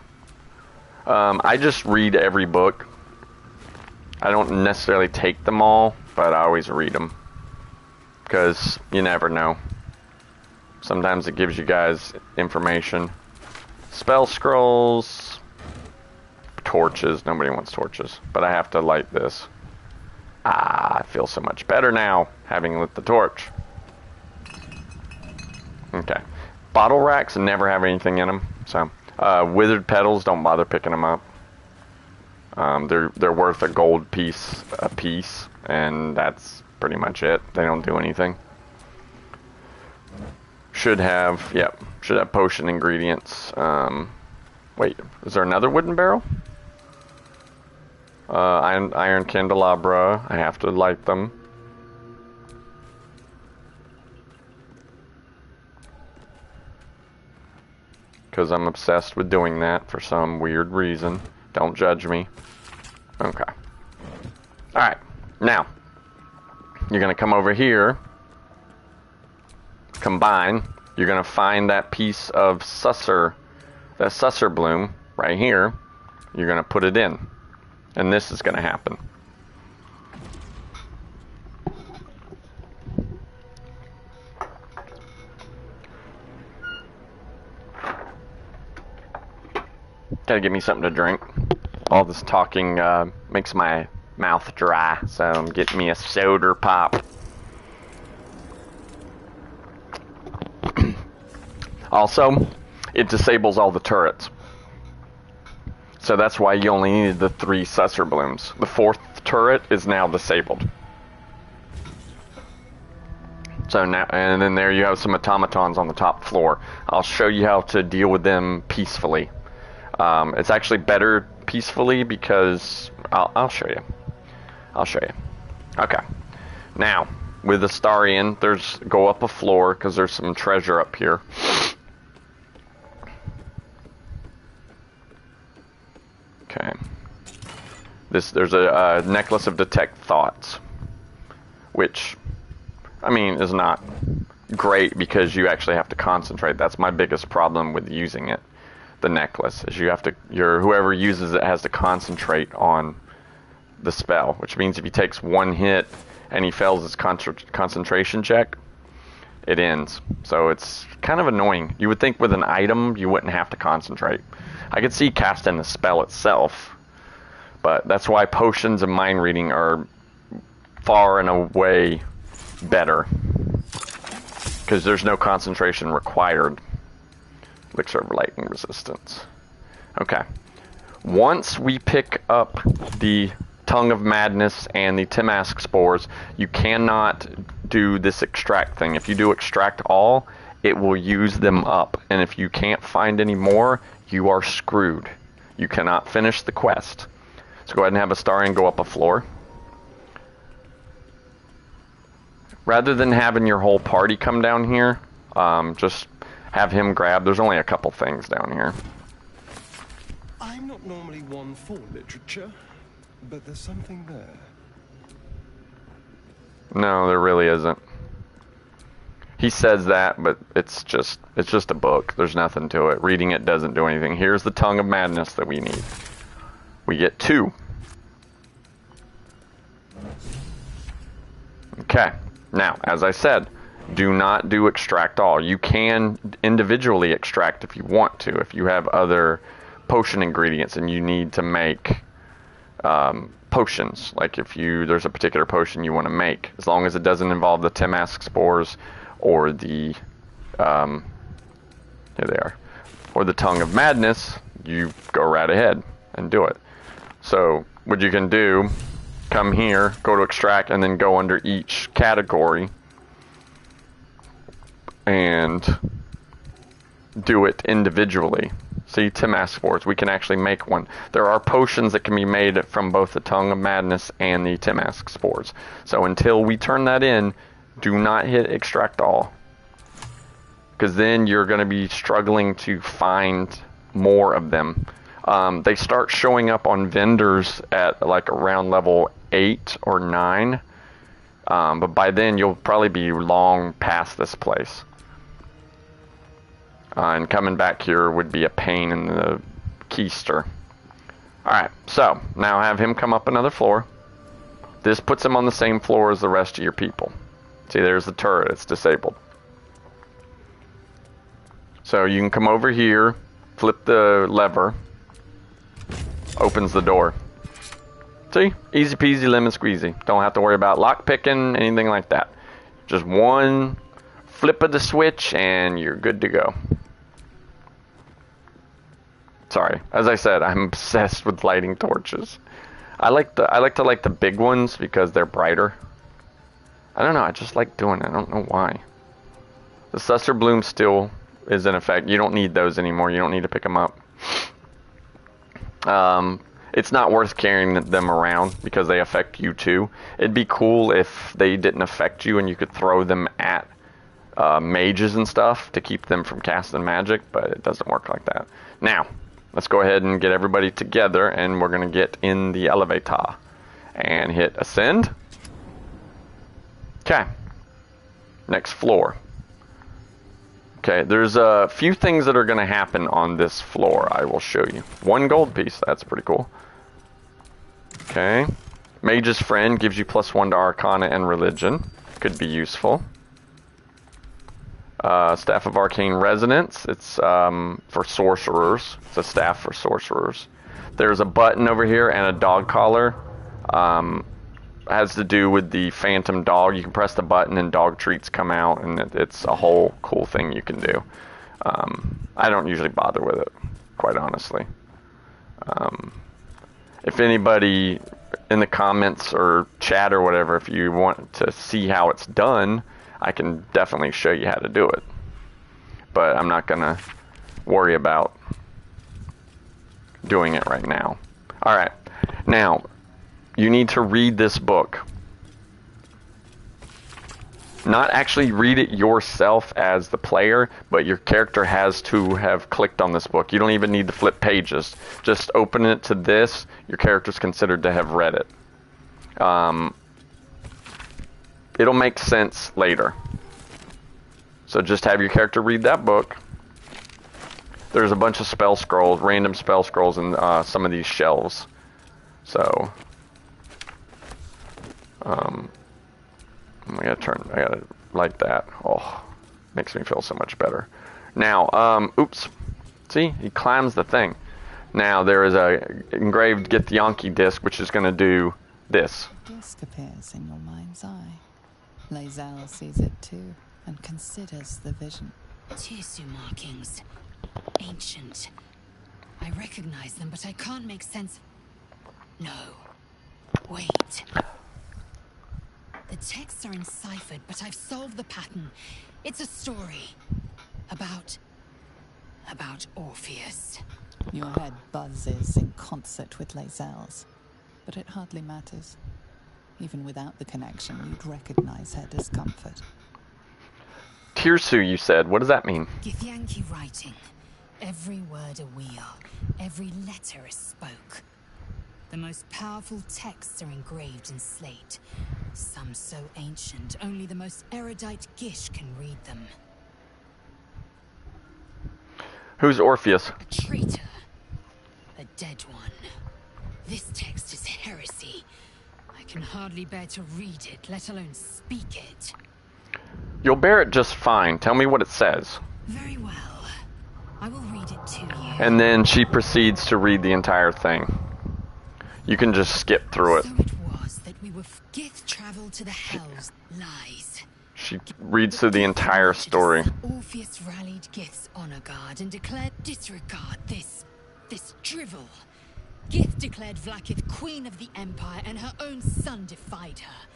I just read every book. I don't necessarily take them all, but I always read them. Because you never know. Sometimes it gives you guys information. Spell scrolls. Torches. Nobody wants torches. But I have to light this. Ah, I feel so much better now, having lit the torch. Okay. Bottle racks never have anything in them. So, withered petals, don't bother picking them up. They're worth a gold piece a piece, and that's pretty much it. They don't do anything. Should have potion ingredients. Wait, is there another wooden barrel? Iron candelabra. I have to light them. Because I'm obsessed with doing that for some weird reason. Don't judge me. Okay. Alright. Now, you're going to come over here. Combine. You're going to find that piece of that susser bloom right here. You're going to put it in. And this is going to happen. Gotta get me something to drink. All this talking makes my mouth dry, so I'm getting me a soda pop. Also, it disables all the turrets. So that's why you only needed the 3 susser blooms. The 4th turret is now disabled. So now, and then there you have some automatons on the top floor. I'll show you how to deal with them peacefully. It's actually better peacefully because I'll show you. I'll show you. Okay. Now, with the Starian, go up a floor because there's some treasure up here. Okay. There's a necklace of detect thoughts, which, I mean, is not great because you actually have to concentrate. That's my biggest problem with using it. The necklace is whoever uses it has to concentrate on the spell, which means if he takes 1 hit and he fails his concentration check, it ends. So it's kind of annoying. You would think with an item you wouldn't have to concentrate. I could see casting the spell itself, but that's why potions and mind reading are far and away better, because there's no concentration required. Elixir of lightning resistance. Okay. Once we pick up the Tongue of Madness and the Timask spores, you cannot do this extract thing. If you do extract all, it will use them up. And if you can't find any more, you are screwed. You cannot finish the quest. So go ahead and have a Starian go up a floor. Rather than having your whole party come down here, just have him grab. There's only a couple things down here. I'm not normally one for literature, but there's something there. No, there really isn't. He says that, but it's just a book. There's nothing to it. Reading it doesn't do anything. Here's the Tongue of Madness that we need. We get 2. Okay. Now, as I said, Do not do extract all. You can individually extract if you want to, if you have other potion ingredients and you need to make potions. Like if there's a particular potion you want to make, as long as it doesn't involve the Temask spores or the here they are, or the Tongue of Madness, you go right ahead and do it. So what you can do, come here, go to extract, and then go under each category and do it individually. See, Temask spores, we can actually make one. There are potions that can be made from both the Tongue of Madness and the Temask spores. So until we turn that in, do not hit extract all, because then you're going to be struggling to find more of them. They start showing up on vendors at like around level 8 or 9, but by then you'll probably be long past this place. And coming back here would be a pain in the keister. Alright, so now have him come up another floor. This puts him on the same floor as the rest of your people. See, there's the turret, it's disabled. So you can come over here, flip the lever, opens the door. See, easy peasy lemon squeezy. Don't have to worry about lock picking, anything like that. Just one flip of the switch and you're good to go. Sorry, as I said, I'm obsessed with lighting torches. I like to light the big ones because they're brighter. I don't know, I just like doing it. I don't know why. The Susser Bloom still is in effect. You don't need those anymore. You don't need to pick them up. It's not worth carrying them around because they affect you too. It'd be cool if they didn't affect you and you could throw them at mages and stuff to keep them from casting magic, but it doesn't work like that. Now, let's go ahead and get everybody together, and we're going to get in the elevator and hit ascend. Okay. Next floor. Okay, there's a few things that are going to happen on this floor. I will show you. 1 gold piece. That's pretty cool. Okay. Mage's Friend gives you +1 to Arcana and Religion. Could be useful. Staff of Arcane Resonance. It's for sorcerers. It's a staff for sorcerers. There's a button over here and a dog collar. Has to do with the phantom dog. You can press the button and dog treats come out, and it's a whole cool thing you can do. I don't usually bother with it, quite honestly. If anybody in the comments or chat or whatever, if you want to see how it's done, I can definitely show you how to do it. But I'm not going to worry about doing it right now. Alright, now, you need to read this book. Not actually read it yourself as the player, but your character has to have clicked on this book. You don't even need to flip pages. Just open it to this. Your character's considered to have read it. It'll make sense later. So just have your character read that book. There's a bunch of spell scrolls, random spell scrolls in some of these shelves. So I gotta light that. Oh, makes me feel so much better. Now, oops. See, he climbs the thing. Now there is a engraved Githyanki disc, which is gonna do this. The disc appears in your mind's eye. Lae'zel sees it too, and considers the vision. Tissue markings. Ancient. I recognize them, but I can't make sense. No. Wait. The texts are enciphered, but I've solved the pattern. It's a story. About Orpheus. Your head buzzes in concert with Lae'zel's, but it hardly matters. Even without the connection, you'd recognize her discomfort. Tirsu, you said. What does that mean? Githyanki writing. Every word a wheel. Every letter a spoke. The most powerful texts are engraved in slate. Some so ancient, only the most erudite Gish can read them. Who's Orpheus? A traitor. A dead one. This text is heresy. I can hardly bear to read it, let alone speak it. You'll bear it just fine. Tell me what it says. Very well. I will read it to you. And then she proceeds to read the entire thing. You can just skip through it. So it was that we were... Gith traveled to the Hells. Lies. She reads through the entire story. Orpheus rallied Gith's honor guard and declared disregard this drivel. Gith declared Vlaakith queen of the Empire and her own son defied her.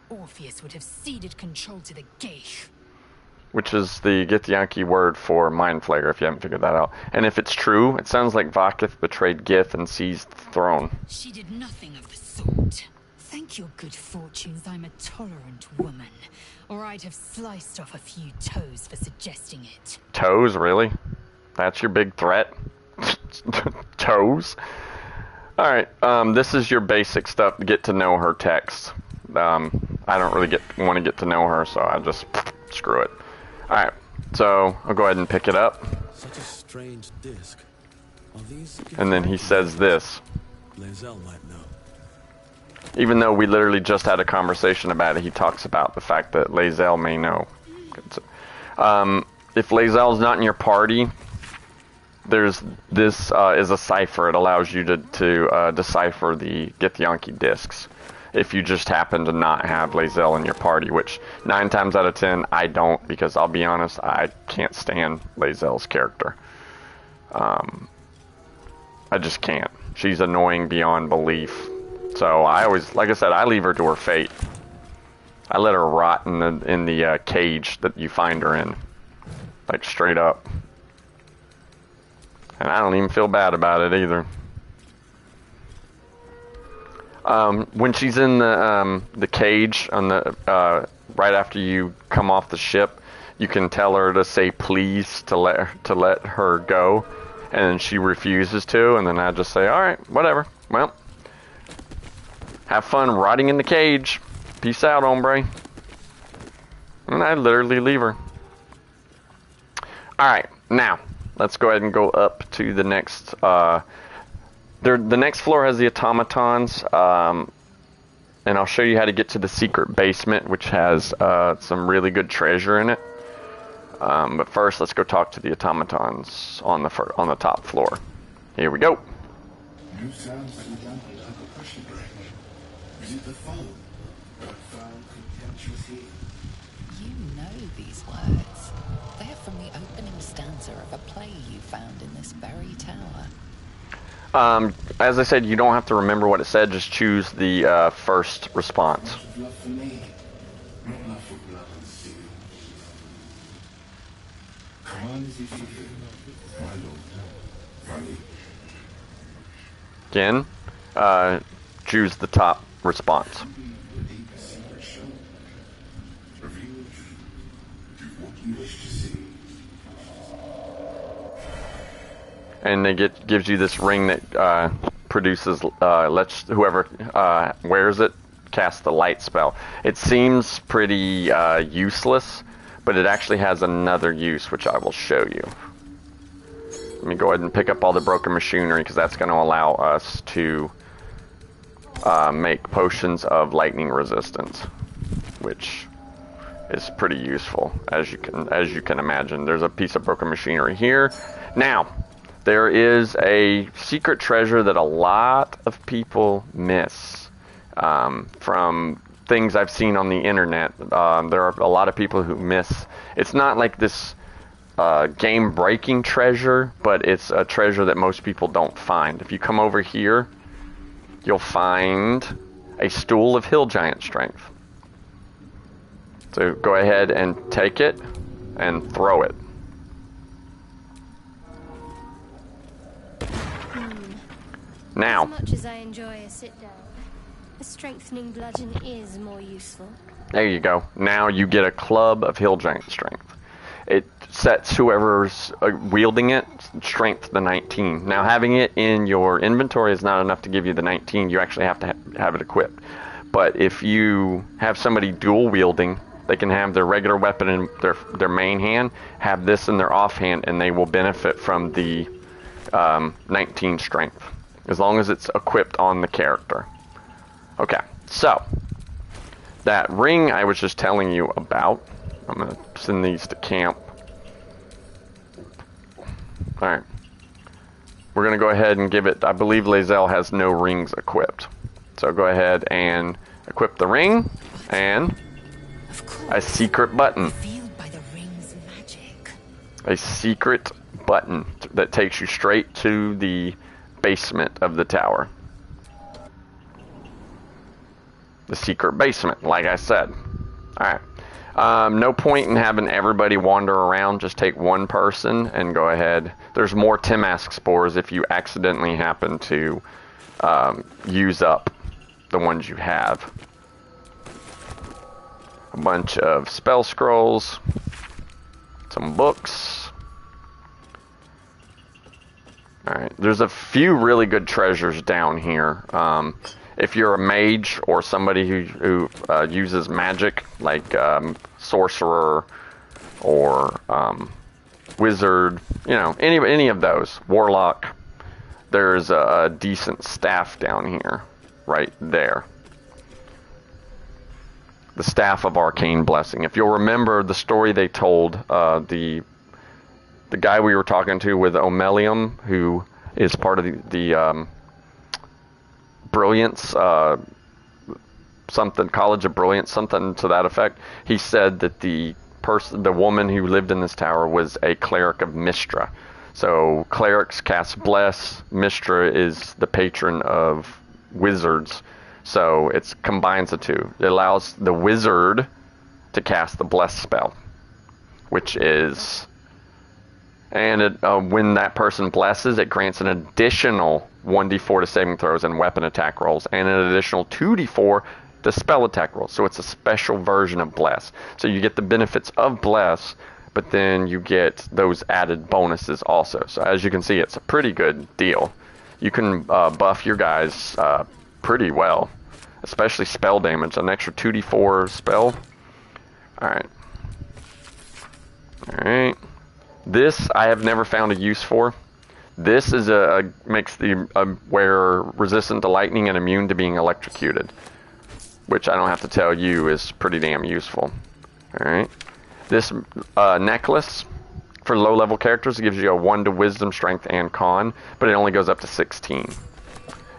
Orpheus would have ceded control to the Geich. Which is the Githyanki word for mind flayer, if you haven't figured that out. And if it's true, it sounds like Vlaakith betrayed Gith and seized the throne. She did nothing of the sort. Thank your good fortunes I'm a tolerant woman, or I'd have sliced off a few toes for suggesting it. Toes, really? That's your big threat? Toes? Alright, this is your basic stuff to get to know her text. I don't really want to get to know her, so I just screw it. Alright, so I'll go ahead and pick it up. Such a strange disc. Are these And then he says this. Lae'zel might know. Even though we literally just had a conversation about it, he talks about the fact that Lae'zel may know. If Lae'zel's not in your party, this is a cipher. It allows you to decipher the Githyanki discs. If you just happen to not have Lae'zel in your party, which 9 times out of 10 I don't, because I'll be honest, I can't stand Lae'zel's character. I just can't. She's annoying beyond belief. So I always, like I said, I leave her to her fate. I let her rot in the cage that you find her in, like straight up. And I don't even feel bad about it either. When she's in the cage on the right after you come off the ship, you can tell her to say please to let her go, and she refuses to, and then I just say, all right, whatever. Well, have fun rotting in the cage. Peace out, hombre. And I literally leave her. All right, now let's go ahead and go up to the next. The next floor has the automatons, and I'll show you how to get to the secret basement, which has some really good treasure in it. But first, let's go talk to the automatons on the top floor. Here we go. New sounds from the jungle like a pressure break. Is it the foam? That foul contemptuous heat? You know these words. They're from the opening stanza of a play you found in this very tower. As I said, you don't have to remember what it said. Just choose the first response. Love for me, not love for blood and steel. Command as if you do, my lord. Ready. Again, choose the top response. The deepest secret show. Reveal the truth. Do what you wish to see. And it gives you this ring that produces, lets whoever wears it cast the light spell. It seems pretty useless, but it actually has another use, which I will show you. Let me go ahead and pick up all the broken machinery, because that's going to allow us to make potions of lightning resistance, which is pretty useful, as you can imagine. There's a piece of broken machinery here. Now, there is a secret treasure that a lot of people miss from things I've seen on the internet. There are a lot of people who miss. It's not like this game-breaking treasure, but it's a treasure that most people don't find. If you come over here, you'll find a stool of hill giant strength. So go ahead and take it and throw it. Now, As much as I enjoy a sit-down, a strengthening bludgeon is more useful. there you go. Now you get a club of hill giant strength. It sets whoever's wielding it strength to 19. Now, having it in your inventory is not enough to give you the 19. You actually have to have it equipped. But if you have somebody dual wielding, they can have their regular weapon in their main hand, have this in their offhand, and they will benefit from the 19 strength, as long as it's equipped on the character. Okay, so that ring I was just telling you about, I'm gonna send these to camp. Alright. We're gonna go ahead and give it, I believe Lae'zel has no rings equipped. So go ahead and equip the ring, and Of course. a secret button. Revealed by the ring's magic. A secret button that takes you straight to the basement of the tower. The secret basement, like I said. Alright. No point in having everybody wander around. Just take one person and go ahead. There's more Timask spores if you accidentally happen to use up the ones you have. A bunch of spell scrolls. Some books. Alright, there's a few really good treasures down here. If you're a mage or somebody who uses magic, like sorcerer or wizard, you know, any of those, warlock, there's a decent staff down here, right there. The Staff of Arcane Blessing. If you'll remember the story they told, the guy we were talking to with Omelium, who is part of the Brilliance, something, College of Brilliance, something to that effect. He said that the woman who lived in this tower was a cleric of Mystra. So clerics cast Bless. Mystra is the patron of wizards. So it combines the two. It allows the wizard to cast the Bless spell, which is, and when that person blesses, it grants an additional 1d4 to saving throws and weapon attack rolls, and an additional 2d4 to spell attack rolls. So it's a special version of Bless. So you get the benefits of Bless, but then you get those added bonuses also. So as you can see, it's a pretty good deal. You can buff your guys pretty well, especially spell damage. An extra 2d4 spell. Alright. Alright. This I have never found a use for. This is makes the wearer resistant to lightning and immune to being electrocuted, which I don't have to tell you is pretty damn useful. Alright. This necklace for low-level characters gives you a 1 to wisdom, strength, and con, but it only goes up to 16.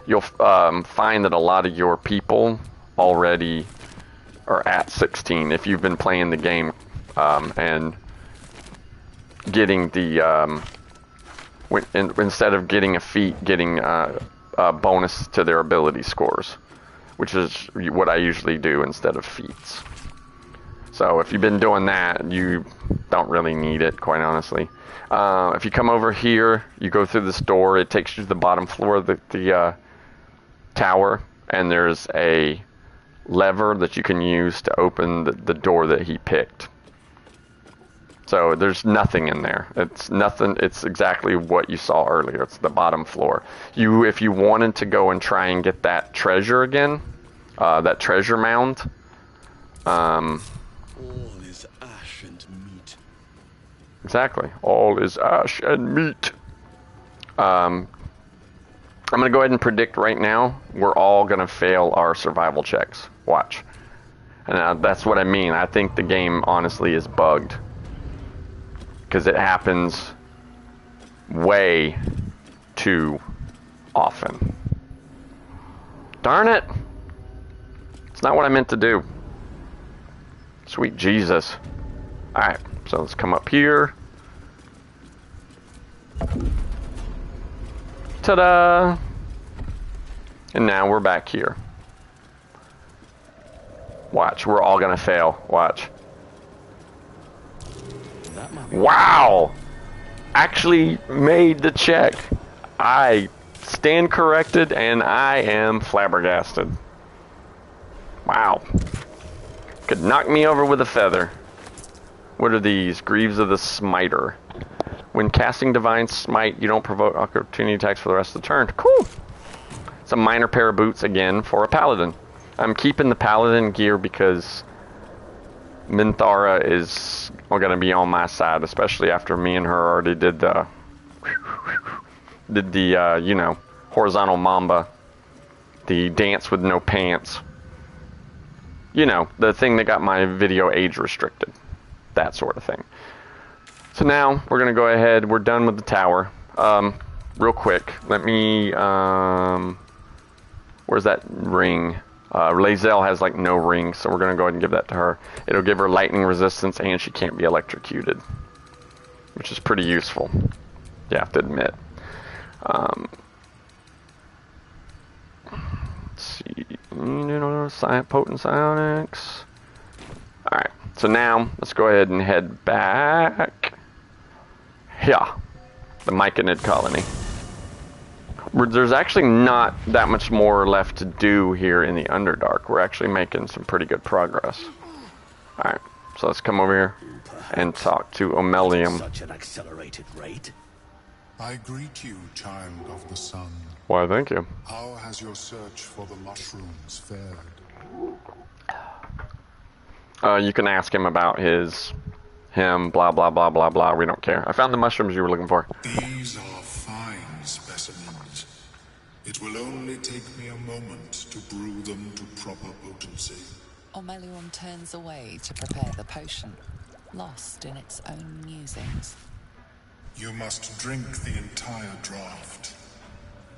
You'll find that a lot of your people already are at 16 if you've been playing the game and getting the instead of getting a feat, getting a bonus to their ability scores, which is what I usually do instead of feats. So if you've been doing that, you don't really need it, quite honestly. If you come over here, you go through this door, it takes you to the bottom floor of the tower, and there's a lever that you can use to open the door that he picked. So there's nothing in there. It's nothing. It's exactly what you saw earlier. It's the bottom floor. If you wanted to go and try and get that treasure again, that treasure mound, All is ash and meat. exactly. All is ash and meat. I'm going to go ahead and predict right now we're all going to fail our survival checks. Watch. And that's what I mean. I think the game, honestly, is bugged. Because it happens way too often. Darn it! It's not what I meant to do. Sweet Jesus. Alright, so let's come up here. Ta-da! And now we're back here. Watch, we're all gonna fail. Watch. Wow! Actually made the check. I stand corrected and I am flabbergasted. Wow. Could knock me over with a feather. What are these? Greaves of the Smiter. When casting Divine Smite, you don't provoke opportunity attacks for the rest of the turn. Cool! It's a minor pair of boots again for a paladin. I'm keeping the paladin gear because Minthara is going to be on my side, especially after me and her already did the you know, horizontal mamba, the dance with no pants. You know, the thing that got my video age restricted. that sort of thing. So now we're gonna go ahead. We're done with the tower. Real quick, let me. Where's that ring? Lae'zel has like no ring, so we're gonna go ahead and give that to her. It'll give her lightning resistance, and she can't be electrocuted, which is pretty useful. You have to admit. Let's see, potent psionics. All right, so now let's go ahead and head back. Yeah, the Myconid colony. There's actually not that much more left to do here in the Underdark. We're actually making some pretty good progress. Alright, so let's come over here and talk to Omelium. Such an accelerated rate. I greet you, child of the sun. Why, thank you. How has your search for the mushrooms fared? You can ask him about him, blah, blah, blah, blah, blah. We don't care. I found the mushrooms you were looking for. These are fine specimens. It will only take me a moment to brew them to proper potency. Omelium turns away to prepare the potion, lost in its own musings. You must drink the entire draft.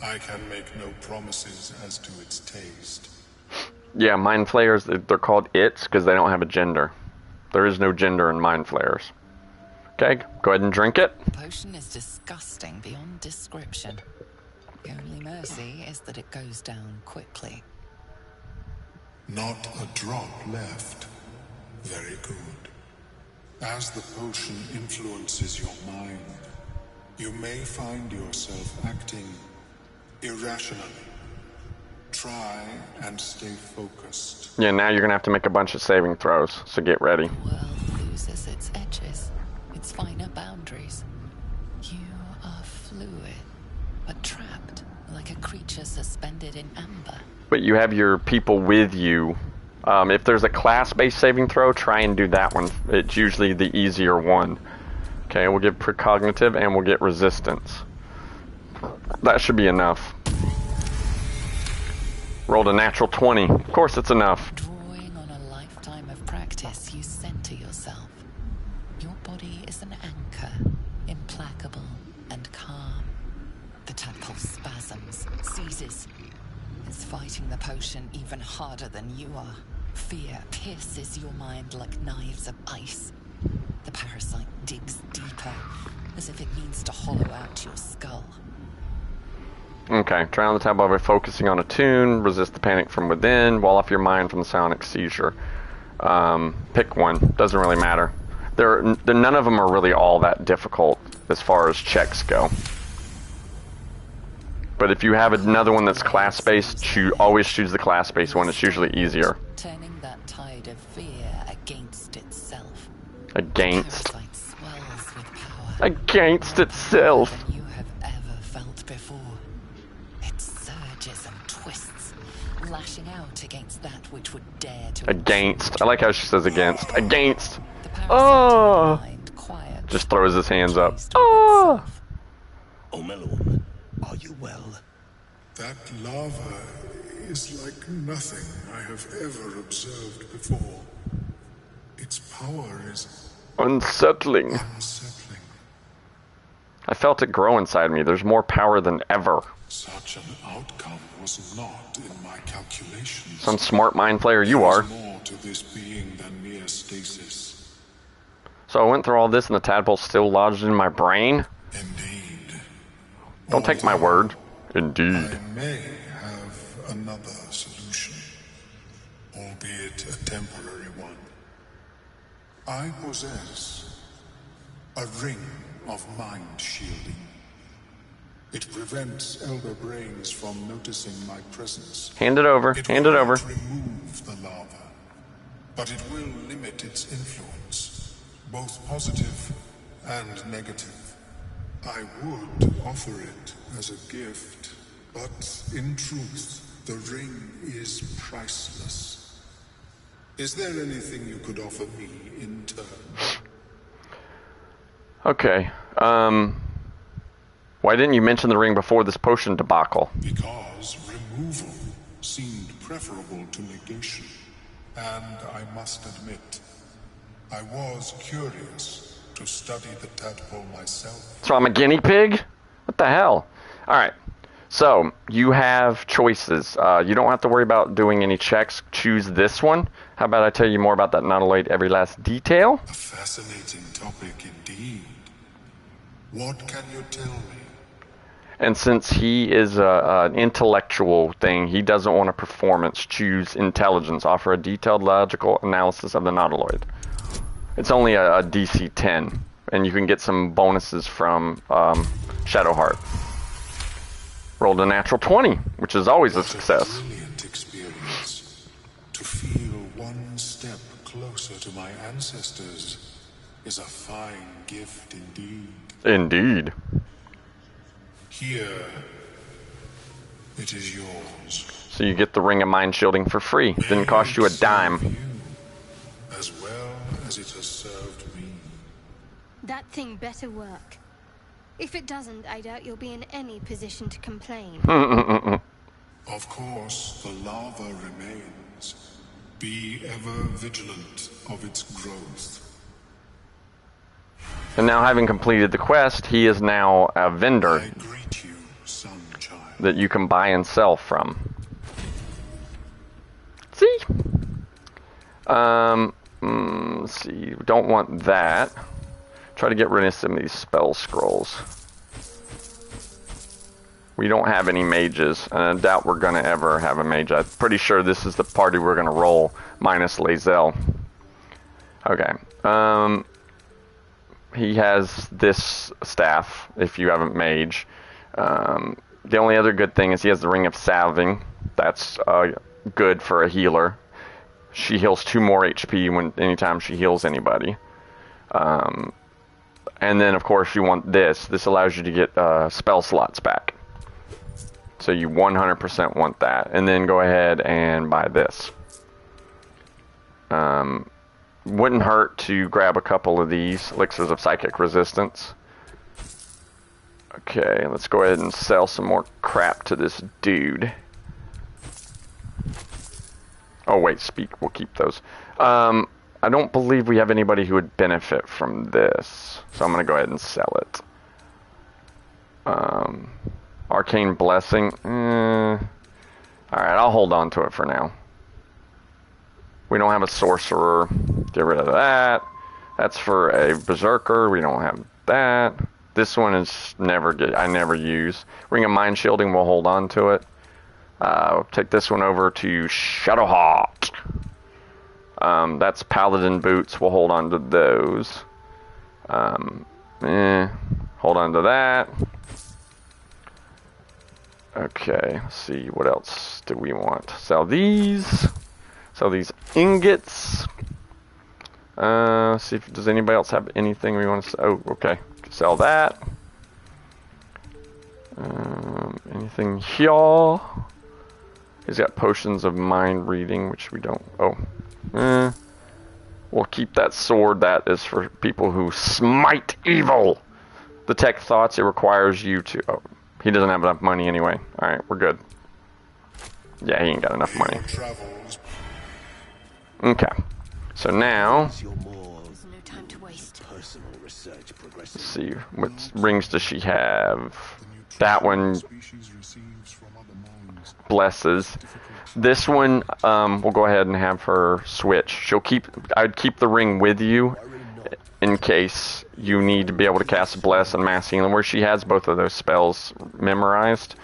I can make no promises as to its taste. Yeah, mind flayers, they're called its because they don't have a gender. There is no gender in mind flayers. Okay, go ahead and drink it. The potion is disgusting beyond description. The only mercy is that it goes down quickly. Not a drop left. Very good. As the potion influences your mind, you may find yourself acting irrationally. Try and stay focused. Yeah, now you're going to have to make a bunch of saving throws, so get ready. The world loses its edges, its finer boundaries. You are fluid, but trapped, like a creature suspended in amber. But you have your people with you. If there's a class-based saving throw, try and do that one. It's usually the easier one. Okay, we'll get precognitive and we'll get resistance. That should be enough. Rolled a natural 20. Of course it's enough. Drawing on a lifetime of practice, you center yourself. Your body is an anchor, implacable and calm. The tadpole spasms, seizes. It's fighting the potion even harder than you are. Fear pierces your mind like knives of ice. The parasite digs deeper, as if it needs to hollow out your skull. Okay, try on the tab by focusing on a tune, resist the panic from within, wall off your mind from the psionic seizure. Pick one, doesn't really matter. None of them are really all that difficult as far as checks go. But if you have another one that's class-based, always choose the class-based one, it's usually easier. Turning that tide of fear against itself. Against? The parasite swells with power. Against itself! Than you have ever felt before. It surges and twists, lashing out against that which would dare to... Against. I like how she says against. Against! The parasite Oh! mind quiet. Just throws his hands up. Oh! Omelium, are you well? That lava is like nothing I have ever observed before. Its power is Unsettling. unsettling. I felt it grow inside me. There's more power than ever. Such an outcome was not in my calculations. Some smart mind flayer you There are. is more to this being than mere stasis. So I went through all this and the tadpole's still lodged in my brain? Indeed. Don't take my word. Indeed. I may have another solution, albeit a temporary one. I possess a ring of mind shielding. It prevents elder brains from noticing my presence. Hand it over. Hand it over. It will not remove the lava, but it will limit its influence, both positive and negative. I would offer it as a gift, but in truth, the ring is priceless. Is there anything you could offer me in turn? Okay. Why didn't you mention the ring before this potion debacle? Because removal seemed preferable to negation, and I must admit, I was curious to study the tadpole myself. So I'm a guinea pig? What the hell? Alright, so you have choices. You don't have to worry about doing any checks. Choose this one. How about I tell you more about that nautiloid every last detail? A fascinating topic indeed. What can you tell me? And since he is an intellectual thing, he doesn't want a performance. Choose intelligence. Offer a detailed logical analysis of the nautiloid. It's only a DC 10, and you can get some bonuses from Shadowheart. Rolled a natural 20, which is always a success. A brilliant experience. To feel one step closer to my ancestors is a fine gift indeed. Indeed. Here, it is yours. So you get the Ring of Mind Shielding for free. Didn't cost you a dime. You, as well as it has served me. That thing better work. If it doesn't, I doubt you'll be in any position to complain. Of course, the lava remains. Be ever vigilant of its growth. And now, having completed the quest, he is now a vendor I greet you, son child. that you can buy and sell from. See? Let's see. We don't want that. Try to get rid of some of these spell scrolls. We don't have any mages, and I doubt we're going to ever have a mage. I'm pretty sure this is the party we're going to roll, minus Lae'zel. Okay. He has this staff, if you haven't mage. The only other good thing is he has the Ring of Salving. That's good for a healer. She heals 2 more HP anytime she heals anybody. And then, of course, you want this. This allows you to get spell slots back. So you 100% want that. And then go ahead and buy this. Wouldn't hurt to grab a couple of these elixirs of psychic resistance. Okay, let's go ahead and sell some more crap to this dude. Oh wait, we'll keep those. I don't believe we have anybody who would benefit from this, so I'm gonna go ahead and sell it. Arcane Blessing. Alright, I'll hold on to it for now. We don't have a sorcerer. Get rid of that. That's for a berserker. We don't have that. This one is I never use. Ring of Mind Shielding, we'll hold on to it. We'll take this one over to Shadowheart. That's Paladin Boots. We'll hold on to those. Hold on to that. Okay, let's see. What else do we want? Sell these. Sell these ingots. See if does anybody else have anything we want to sell. Oh, okay. Sell that. Anything here? He's got potions of mind reading, which we don't. Oh. We'll keep that sword. That is for people who smite evil. Detect thoughts. It requires you to. Oh, he doesn't have enough money anyway. Alright, we're good. Yeah, he ain't got enough money. Okay. So now. There's no time to waste. Let's see. What rings does she have? That one blesses. This one, we'll go ahead and have her switch. I'd keep the ring with you in case you need to be able to cast Bless and Mass Healing, where she has both of those spells memorized,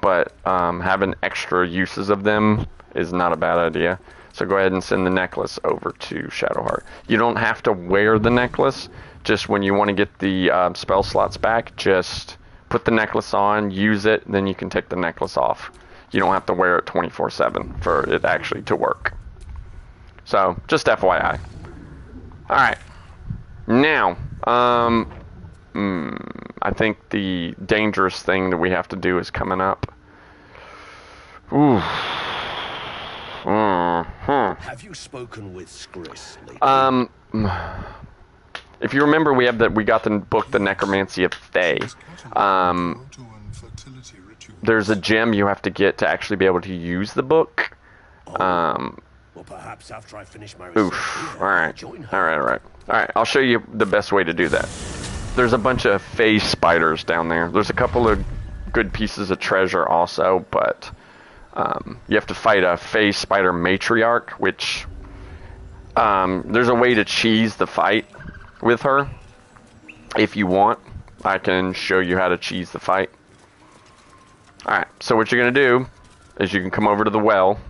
but having extra uses of them is not a bad idea. So go ahead and send the necklace over to Shadowheart. You don't have to wear the necklace, just when you want to get the spell slots back, just put the necklace on, use it, then you can take the necklace off. You don't have to wear it 24/7 for it actually to work. So, just FYI. Alright. Now, I think the dangerous thing that we have to do is coming up. Ooh. Have you spoken with Skris lately? If you remember, we got the book, The Necromancy of Thay. There's a gem you have to get to actually be able to use the book. Well, perhaps after I finish my research Oof. here, Alright. I'll join her. Alright, I'll show you the best way to do that. There's a bunch of phase spiders down there. There's a couple of good pieces of treasure also, but you have to fight a phase spider matriarch, which there's a way to cheese the fight with her. If you want, I can show you how to cheese the fight. Alright, so what you're going to do is you can come over to the well.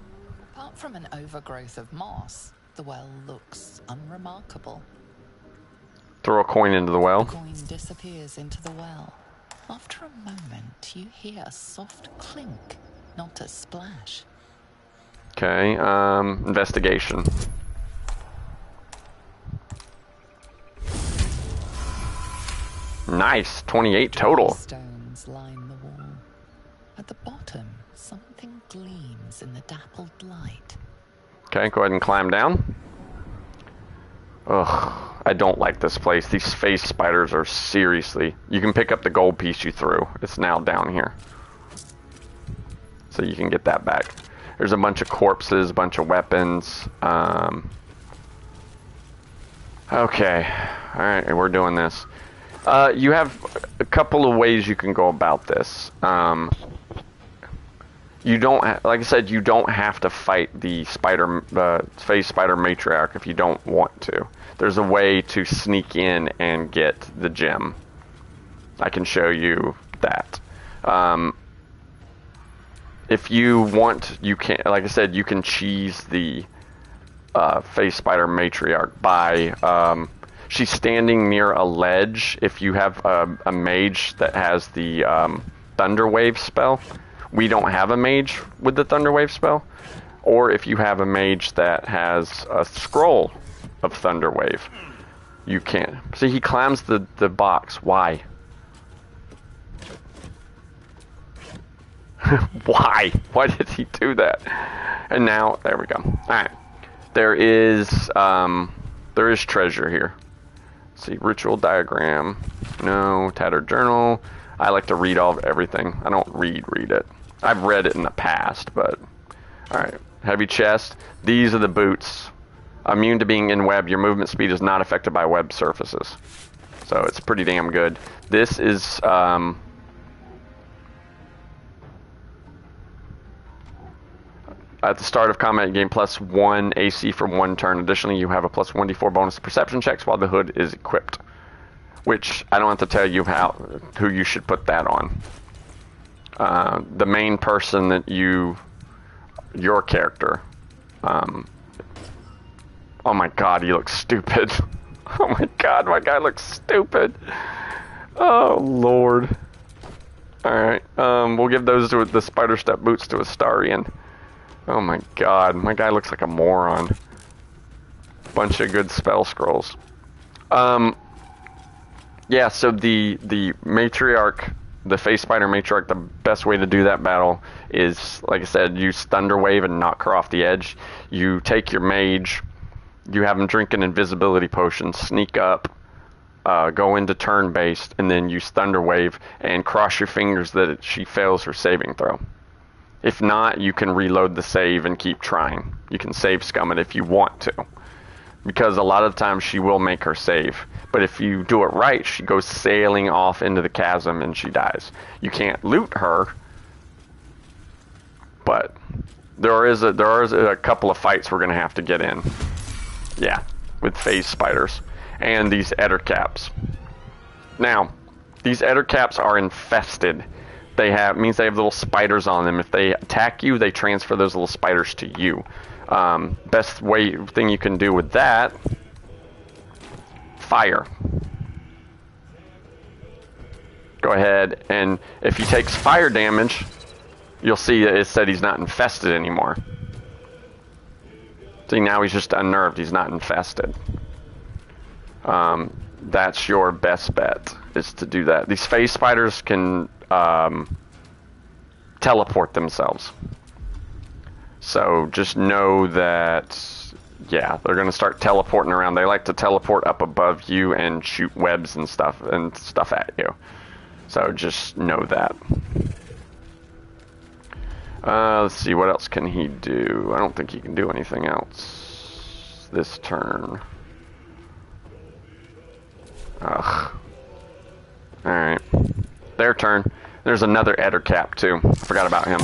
Apart from an overgrowth of moss, the well looks unremarkable. Throw a coin into the The well. coin disappears into the well. After a moment, you hear a soft clink, not a splash. Okay, investigation. Nice, 28 total. Stones line the wall. At the bottom, something gleams in the dappled light. Okay, go ahead and climb down. Ugh, I don't like this place. These phase spiders are seriously... You can pick up the gold piece you threw. It's now down here. So you can get that back. There's a bunch of corpses, a bunch of weapons. Okay, alright, we're doing this. You have a couple of ways you can go about this. You don't, like I said, you don't have to fight the phase spider matriarch if you don't want to. There's a way to sneak in and get the gem. I can show you that. If you want, you can, like I said, you can cheese the phase spider matriarch by, she's standing near a ledge. If you have a mage that has the thunder wave spell, we don't have a mage with the thunder wave spell. Or if you have a mage that has a scroll of thunder wave, you can. See, he climbs the box. Why? Why? Why did he do that? And now, there we go. Alright. There is treasure here. Let's see, ritual diagram. No, tattered journal. I like to read all of everything. I don't read it. I've read it in the past, but... Alright, heavy chest. These are the boots. Immune to being in web. Your movement speed is not affected by web surfaces. So it's pretty damn good. This is... At the start of combat, you gain +1 AC for 1 turn. Additionally, you have a +1 d4 bonus to perception checks while the hood is equipped. Which, I don't have to tell you who you should put that on. The main person that your character. Oh my god, he looks stupid. Oh my god, my guy looks stupid. Oh lord. Alright, we'll give those to the spider step boots to Astarion. Oh my god, my guy looks like a moron. Bunch of good spell scrolls. Yeah, so the matriarch, the phase spider matriarch, the best way to do that battle is, like I said, use thunder wave and knock her off the edge. You take your mage, you have him drink an invisibility potion, sneak up, go into turn based, and then use thunder wave and cross your fingers that she fails her saving throw. If not, you can reload the save and keep trying. You can save scum it if you want to. Because a lot of the times she will make her save. But if you do it right, she goes sailing off into the chasm and she dies. You can't loot her. But there is a couple of fights we're going to have to get in. Yeah, with phase spiders. And these ettercaps. Now, these ettercaps are infested. Means they have little spiders on them. If they attack you, they transfer those little spiders to you. Best thing you can do with that, fire. Go ahead, and if he takes fire damage, you'll see that it said he's not infested anymore. See, now he's just unnerved. He's not infested. That's your best bet, is to do that. These phase spiders can teleport themselves. So just know that, yeah, they're going to start teleporting around. They like to teleport up above you and shoot webs and stuff at you. So just know that. Let's see, what else can he do? I don't think he can do anything else this turn. Ugh. Alright. Their turn. There's another Ettercap, too. I forgot about him.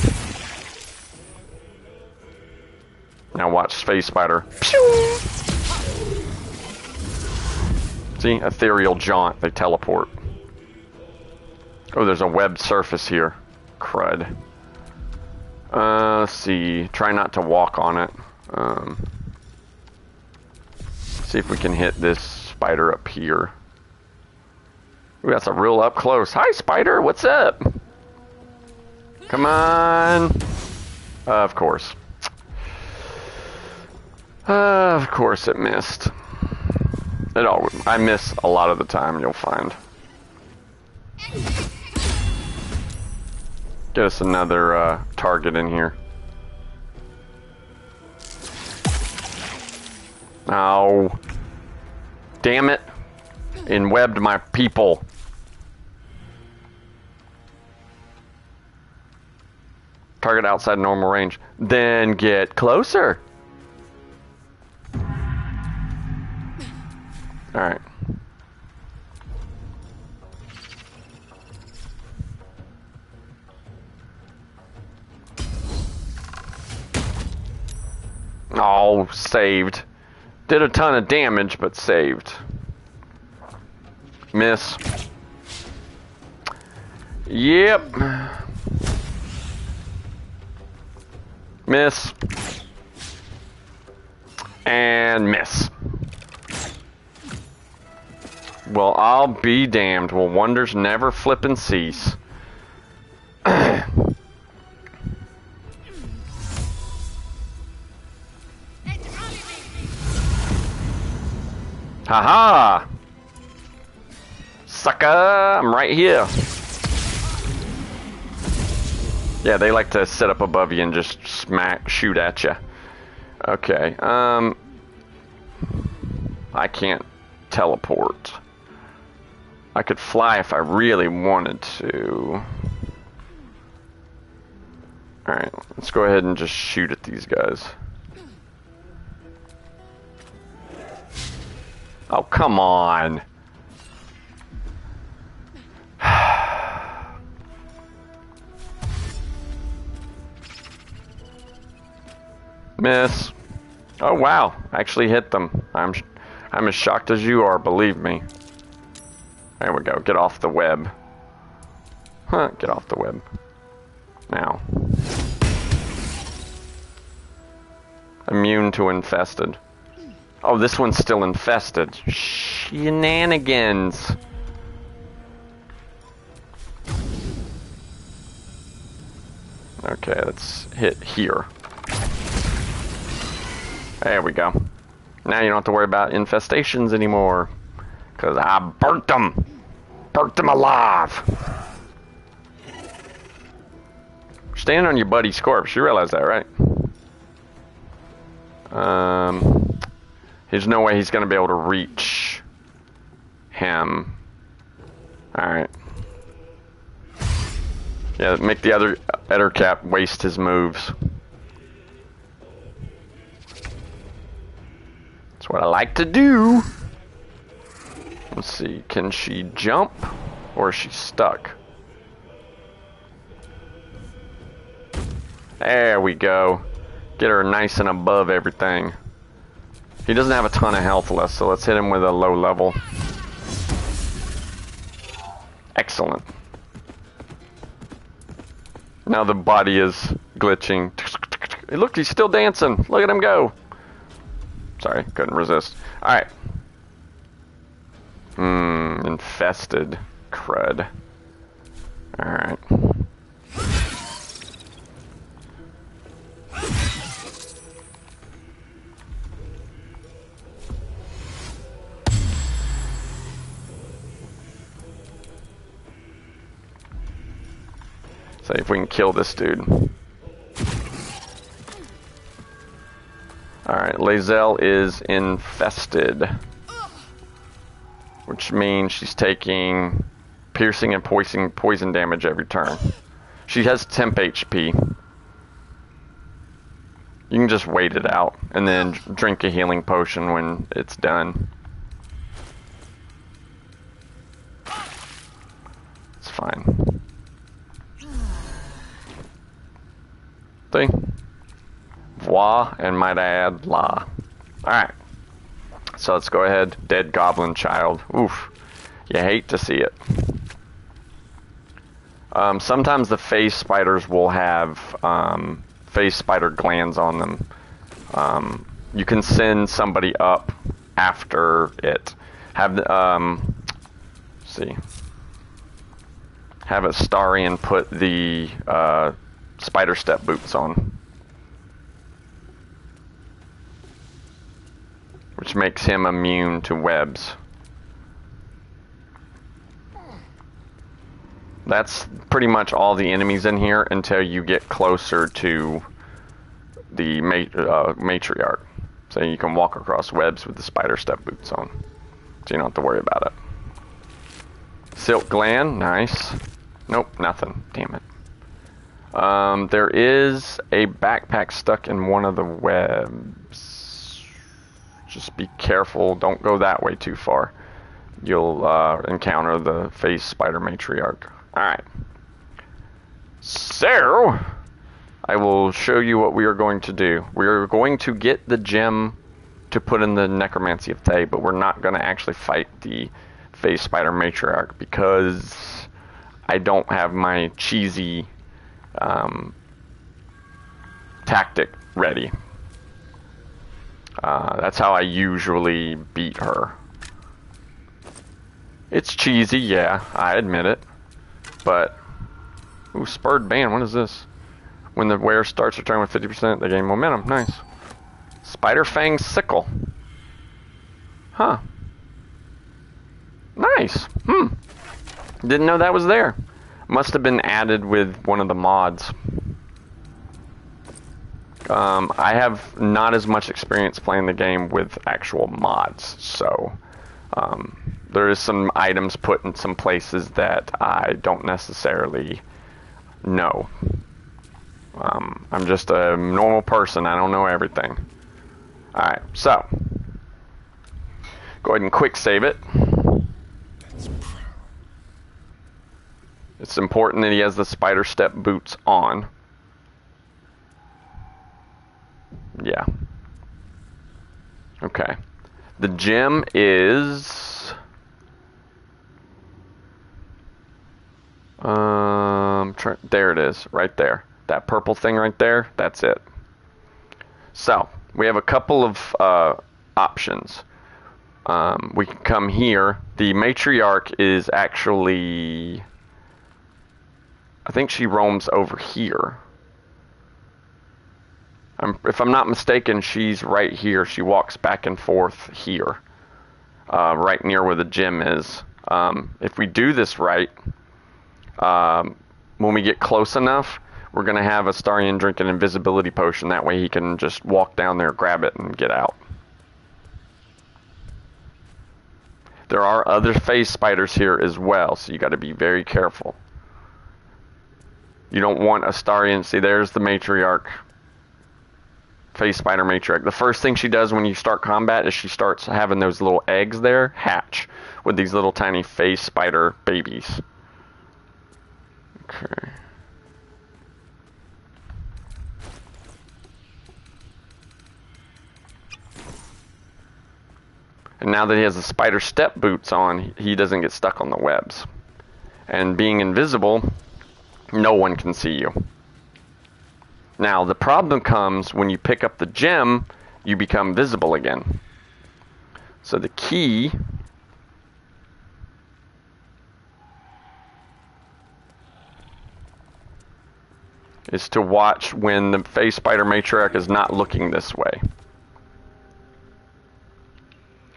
Now watch Space Spider. Pew! See? Ethereal Jaunt. They teleport. Oh, there's a webbed surface here. Crud. Let's see. Try not to walk on it. See if we can hit this spider up here. Ooh, that's a real up close. Hi, spider. What's up? Come on. Of course. Of course it missed. I miss a lot of the time, you'll find. Get us another target in here. Oh. Damn it. Enwebbed my people. Target outside normal range. Then get closer. Alright. Oh, saved. Did a ton of damage, but saved. Miss. Yep. Miss. And miss. Well, I'll be damned. Will wonders never flippin' cease? Haha! Sucker! I'm right here. Yeah, they like to sit up above you and just shoot at you. Okay, I can't teleport. I could fly if I really wanted to. Alright, let's go ahead and just shoot at these guys. Oh, come on. Miss. Oh, wow. Actually hit them. I'm as shocked as you are, believe me. There we go. Get off the web. Huh, get off the web. Now. Immune to infested. Oh, this one's still infested. Shenanigans. Okay, let's hit here. There we go. Now you don't have to worry about infestations anymore. Because I burnt them. Burnt them alive. Stand on your buddy's corpse. You realize that, right? There's no way he's going to be able to reach him. Alright. Yeah, make the other Ettercap waste his moves. That's what I like to do. Let's see, can she jump or is she stuck? There we go. Get her nice and above everything. He doesn't have a ton of health left, so let's hit him with a low level. Excellent. Now the body is glitching. Hey, look, he's still dancing. Look at him go. Sorry, couldn't resist. Alright. Infested. Crud. Alright. See if we can kill this dude. Alright, Lazelle is infested. Which means she's taking piercing and poison damage every turn. She has temp HP. You can just wait it out and then drink a healing potion when it's done. It's fine. See? Voix, and might I add, la. Alright. So let's go ahead. Dead goblin child. Oof. You hate to see it. Sometimes the phase spiders will have phase spider glands on them. You can send somebody up after it. Have see. Have Astarion put the spider step boots on, which makes him immune to webs. That's pretty much all the enemies in here until you get closer to the matriarch. So you can walk across webs with the spider step boots on. So you don't have to worry about it. Silk gland, nice. Nope, nothing. Damn it. There is a backpack stuck in one of the webs. Just be careful. Don't go that way too far. You'll encounter the phase spider matriarch. Alright. So, I will show you what we are going to do. We are going to get the gem to put in the necromancy of Thay, but we're not going to actually fight the phase spider matriarch because I don't have my cheesy tactic ready. That's how I usually beat her. It's cheesy, yeah, I admit it. But, ooh, spurred band, what is this? When the wearer starts returning with 50%, they gain momentum. Nice. Spider Fang Sickle. Huh. Nice. Didn't know that was there. Must have been added with one of the mods. I have not as much experience playing the game with actual mods, so there is some items put in some places that I don't necessarily know. I'm just a normal person. I don't know everything. Alright, so go ahead and quick save it. It's important that he has the spider step boots on. Yeah. Okay. The gem is there it is, right there. That purple thing right there, that's it. So, we have a couple of options. We can come here. The matriarch is actually, I think she roams over here. If I'm not mistaken, she's right here. She walks back and forth here, right near where the gym is. If we do this right, when we get close enough, we're going to have Astarion drink an invisibility potion. That way he can just walk down there, grab it, and get out. There are other phase spiders here as well, so you got to be very careful. You don't want Astarion. See, there's the matriarch. Phase spider matriarch. The first thing she does when you start combat is she starts having those little eggs there hatch with these little tiny phase spider babies. Okay. And now that he has the spider step boots on, he doesn't get stuck on the webs. And being invisible, no one can see you. Now, the problem comes when you pick up the gem, you become visible again. So the key is to watch when the phase spider matriarch is not looking this way.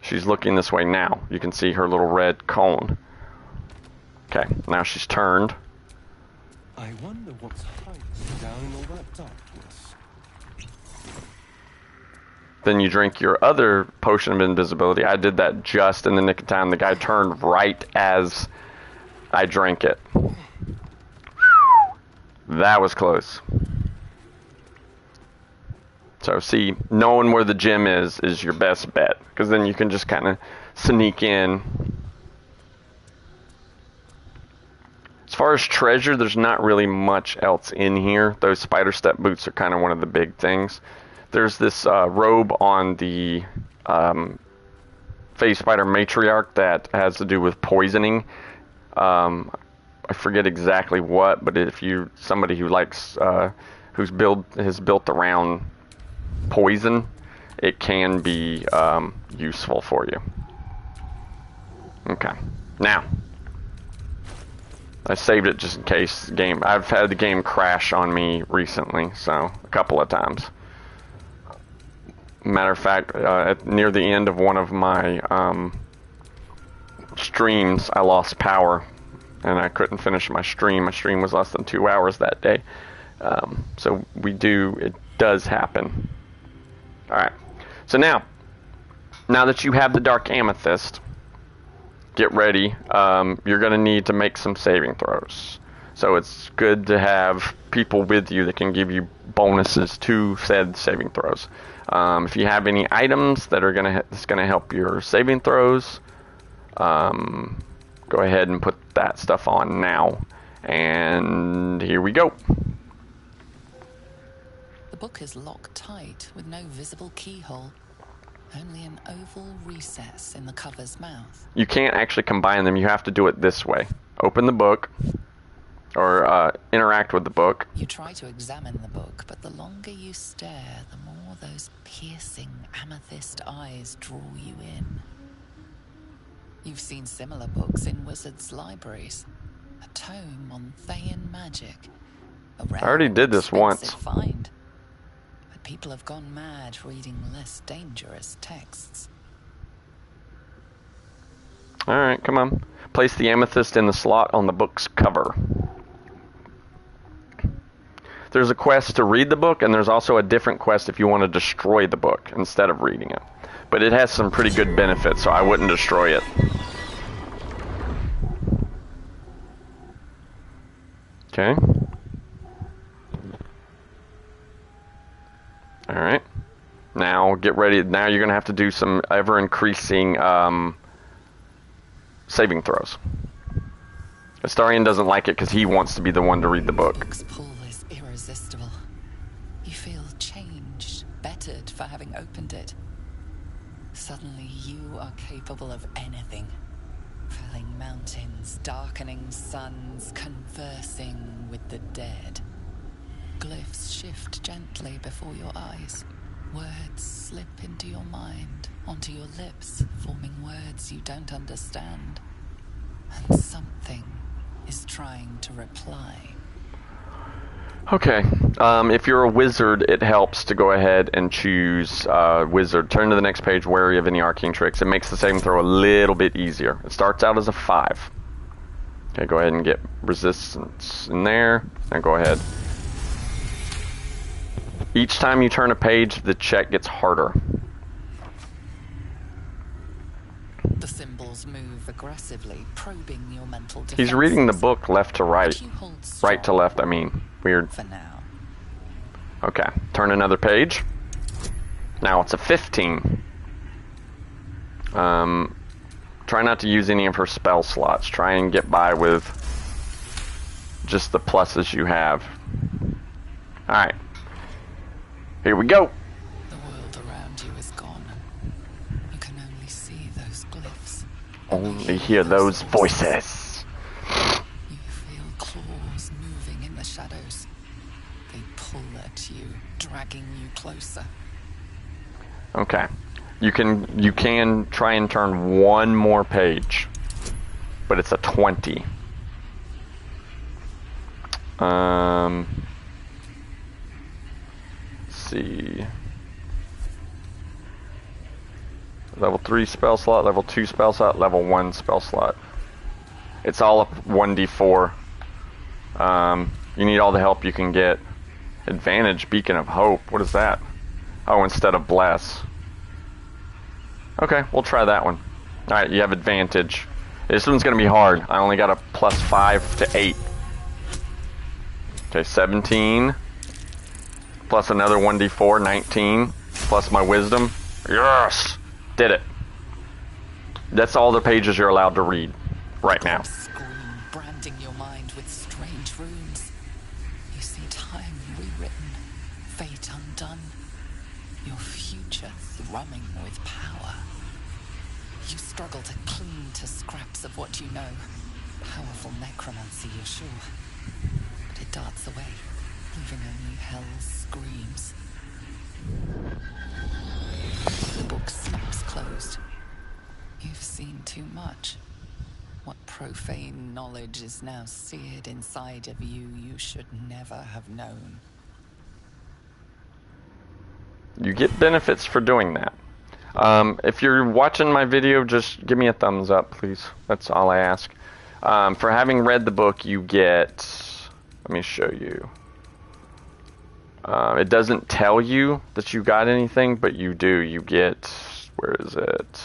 She's looking this way now. You can see her little red cone. Okay, now she's turned. I wonder what's hiding down in all that darkness. Then you drink your other potion of invisibility. I did that just in the nick of time. The guy turned right as I drank it. That was close. So see, knowing where the gym is your best bet, because then you can just kind of sneak in. As far as treasure, there's not really much else in here. Those spider step boots are kind of one of the big things. There's this robe on the Phase Spider Matriarch that has to do with poisoning. I forget exactly what, but if you somebody who likes who's built around poison, it can be useful for you. Okay, now I saved it just in case the game. I've had the game crash on me recently, so a couple of times. Matter of fact, near the end of one of my streams, I lost power and I couldn't finish my stream. My stream was less than 2 hours that day. So it does happen. Alright, so now that you have the Dark Amethyst, get ready. You're going to need to make some saving throws. So it's good to have people with you that can give you bonuses to said saving throws. If you have any items that's going to help your saving throws, go ahead and put that stuff on now. And here we go. The book is locked tight with no visible keyhole. Only an oval recess in the cover's mouth. You can't actually combine them. You have to do it this way. Open the book, or interact with the book. You try to examine the book, but the longer you stare, the more those piercing amethyst eyes draw you in. You've seen similar books in wizards' libraries. A tome on Thayan magic. I already did this once. Find. But people have gone mad reading less dangerous texts. Alright, come on. Place the amethyst in the slot on the book's cover. There's a quest to read the book, and there's also a different quest if you want to destroy the book instead of reading it. But it has some pretty good benefits, so I wouldn't destroy it. Okay. Alright. Now, get ready. Now you're going to have to do some ever-increasing saving throws. Astarion doesn't like it because he wants to be the one to read the book. The book's pull is irresistible. You feel changed, bettered for having opened it. Suddenly you are capable of anything. Felling mountains, darkening suns, conversing with the dead. Glyphs shift gently before your eyes. Words slip into your mind, onto your lips, forming words you don't understand. And something is trying to reply. Okay, if you're a wizard, it helps to go ahead and choose wizard. Turn to the next page, wary of any arcane tricks. It makes the saving throw a little bit easier. It starts out as a 5. Okay, go ahead and get resistance in there. Now go ahead. Each time you turn a page, the check gets harder. The symbols move aggressively, probing your mental defenses. He's reading the book left to right. Right to left, I mean. Weird. For now. Okay, turn another page. Now it's a 15. Try not to use any of her spell slots. Try and get by with just the pluses you have. Alright. Here we go. The world around you is gone. You can only see those glyphs. Only hear those voices. You feel claws moving in the shadows. They pull at you, dragging you closer. Okay. You can try and turn one more page, but it's a 20. Let's see. Level 3 spell slot, level 2 spell slot, level 1 spell slot. It's all up 1d4. You need all the help you can get. Advantage, Beacon of Hope. What is that? Oh, instead of Bless. Okay, we'll try that one. Alright, you have advantage. This one's going to be hard. I only got a +5 to 8. Okay, 17. plus another 1d4, 19, plus my wisdom. Yes! Did it. That's all the pages you're allowed to read right now. Scream, branding your mind with strange runes. You see time rewritten, fate undone, your future thrumming with power. You struggle to cling to scraps of what you know. Powerful necromancy, you're sure. But it darts away, leaving only hell's screams. The book snaps closed. You've seen too much. What profane knowledge is now seared inside of you should never have known. You get benefits for doing that. If you're watching my video, just give me a thumbs up, please. That's all I ask. For having read the book, you get... Let me show you. It doesn't tell you that you got anything, but you do. You get... Where is it?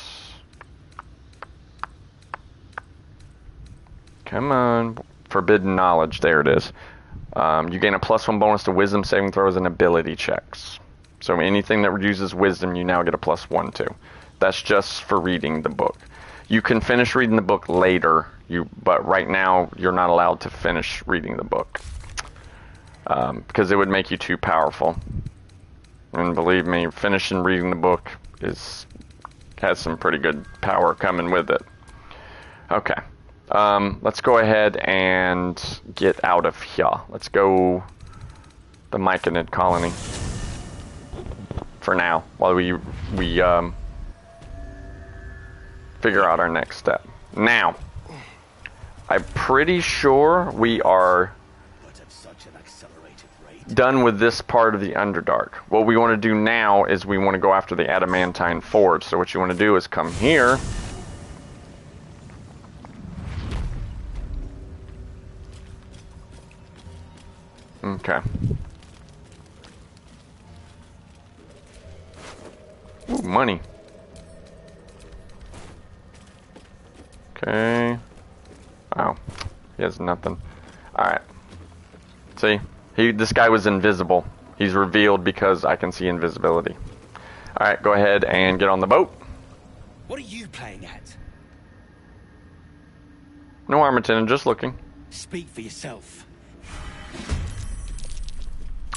Come on. Forbidden knowledge. There it is. You gain a +1 bonus to wisdom saving throws and ability checks. So anything that uses wisdom, you now get a +1 to. That's just for reading the book. You can finish reading the book later, but right now you're not allowed to finish reading the book. Because it would make you too powerful. And believe me, finishing reading the book has some pretty good power coming with it. Okay. Let's go ahead and get out of here. Let's go the Myconid colony. For now, while we figure out our next step. Now, I'm pretty sure we are done with this part of the Underdark. What we want to do now is we want to go after the Adamantine Forge. So what you want to do is come here. Okay. Ooh, money. Okay. Wow. He has nothing. Alright. See? This guy was invisible. He's revealed because I can see invisibility. Alright, go ahead and get on the boat. What are you playing at? No, Armiton, just looking. Speak for yourself.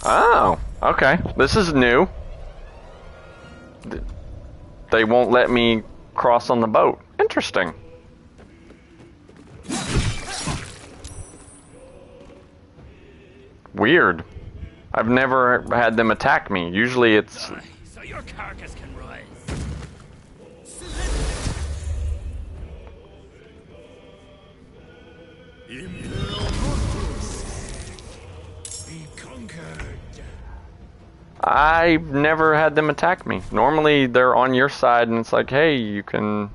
Oh, okay. This is new. They won't let me cross on the boat. Interesting. Weird. I've never had them attack me. Usually it's... So your carcass can rise. Be conquered. I've never had them attack me. Normally they're on your side and it's like, hey, you can...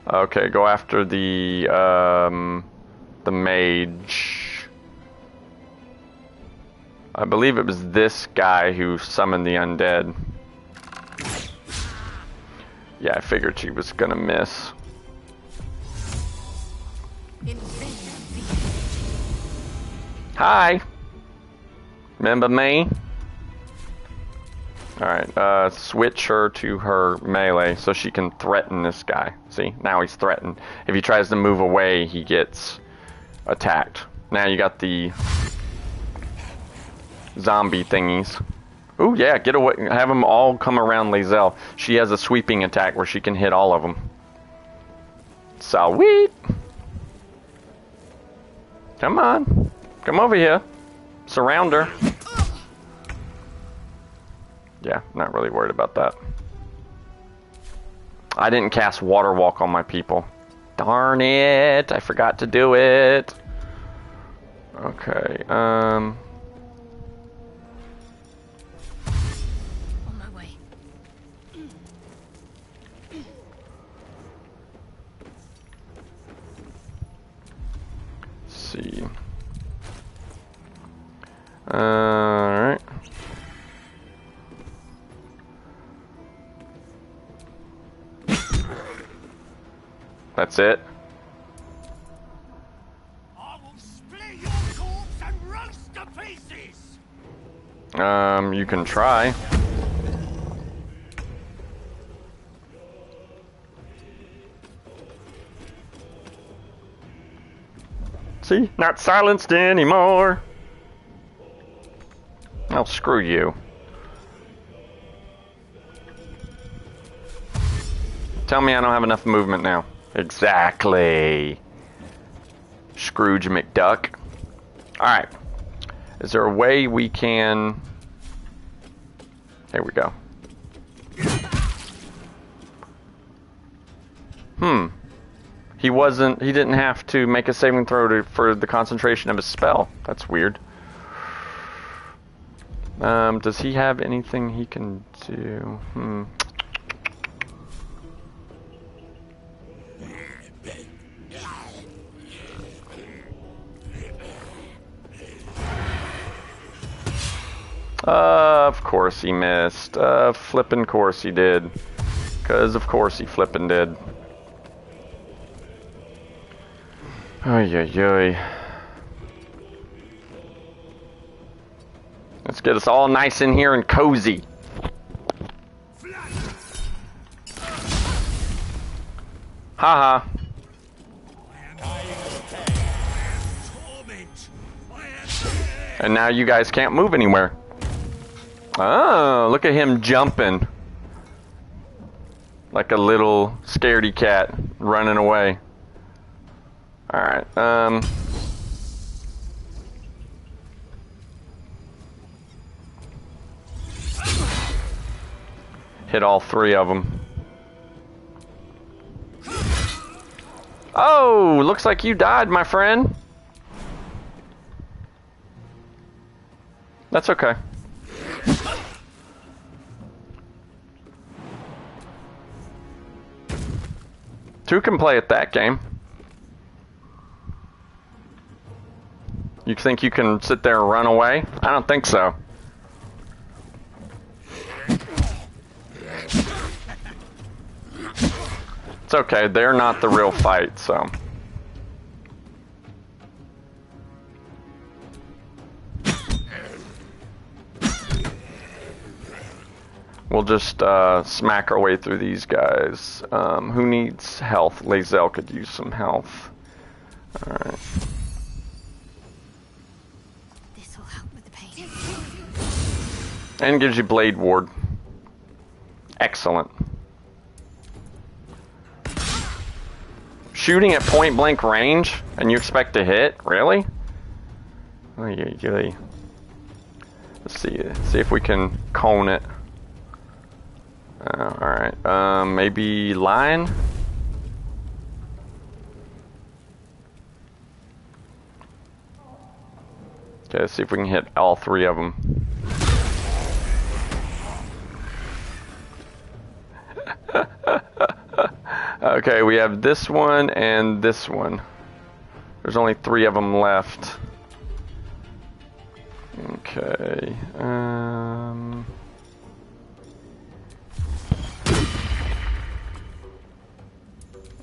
Okay, go after the mage. I believe it was this guy who summoned the undead. Yeah, I figured she was gonna miss. Hi! Remember me? Alright, switch her to her melee so she can threaten this guy. See, now he's threatened. If he tries to move away, he gets attacked. Now you got the zombie thingies. Ooh, yeah, get away. Have them all come around Lae'zel. She has a sweeping attack where she can hit all of them. Sweet! Come on. Come over here. Surround her. Yeah, not really worried about that. I didn't cast Water Walk on my people. Darn it! I forgot to do it. Okay, On my way. let's see. Alright. That's it? I will split your corpse and roast to pieces! You can try. See? Not silenced anymore. Oh, screw you. Tell me I don't have enough movement now. Exactly. Scrooge McDuck. Alright. Is there a way we can... There we go. He didn't have to make a saving throw for the concentration of his spell. That's weird. Does he have anything he can do? Of course he missed. Flippin' course he did. 'Cause of course he flippin' did. Oy, oy, oy. Let's get us all nice in here and cozy. Haha. And now you guys can't move anywhere. Oh, look at him jumping. Like a little scaredy cat running away. Alright, hit all three of them. Oh, looks like you died, my friend. That's okay. Two can play at that game. You think you can sit there and run away? I don't think so. It's okay, they're not the real fight, so. We'll just smack our way through these guys. Who needs health? Lae'zel could use some health. Alright. This will help with the pain. And gives you Blade Ward. Excellent. Shooting at point blank range and you expect to hit? Really? Let's see if we can cone it. Alright, maybe line? Okay, let's see if we can hit all three of them. Okay, we have this one and this one. There's only three of them left. Okay,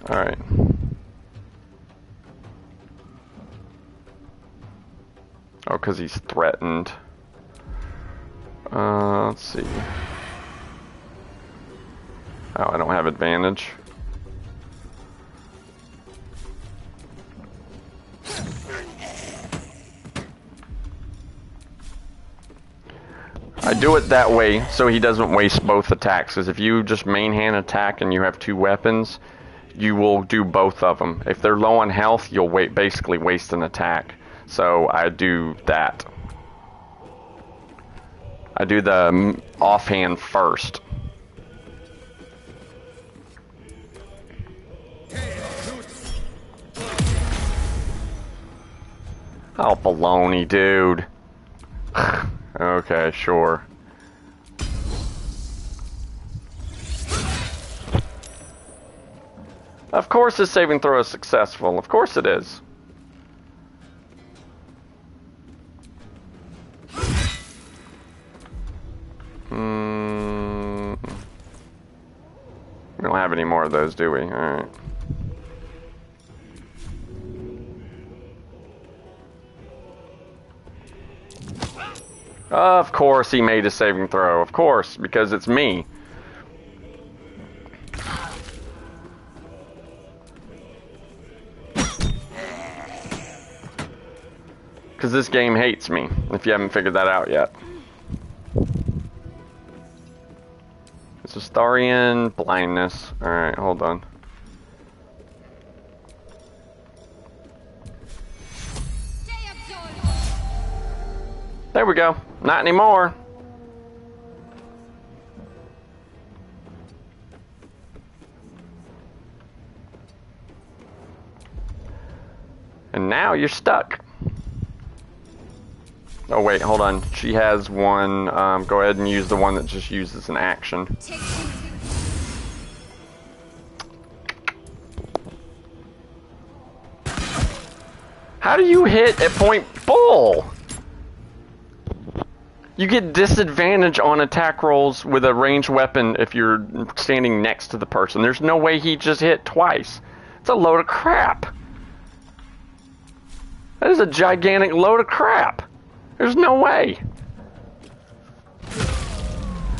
alright. Oh, because he's threatened. Let's see. Oh, I don't have advantage. I do it that way so he doesn't waste both attacks. Because if you just main hand attack and you have two weapons, you will do both of them. If they're low on health, you'll basically waste an attack. So I do that. I do the offhand first. Oh, baloney, dude. Okay, sure. Of course this saving throw is successful. Of course it is. We don't have any more of those, do we? Alright. Of course he made a saving throw. Of course, because it's me. Because this game hates me, if you haven't figured that out yet. It's Astarian blindness. Alright, hold on. There we go. Not anymore. And now you're stuck. Oh wait, hold on. She has one. Go ahead and use the one that just uses an action. How do you hit at point full? You get disadvantage on attack rolls with a ranged weapon if you're standing next to the person. There's no way he just hit twice. It's a load of crap. That is a gigantic load of crap. There's no way.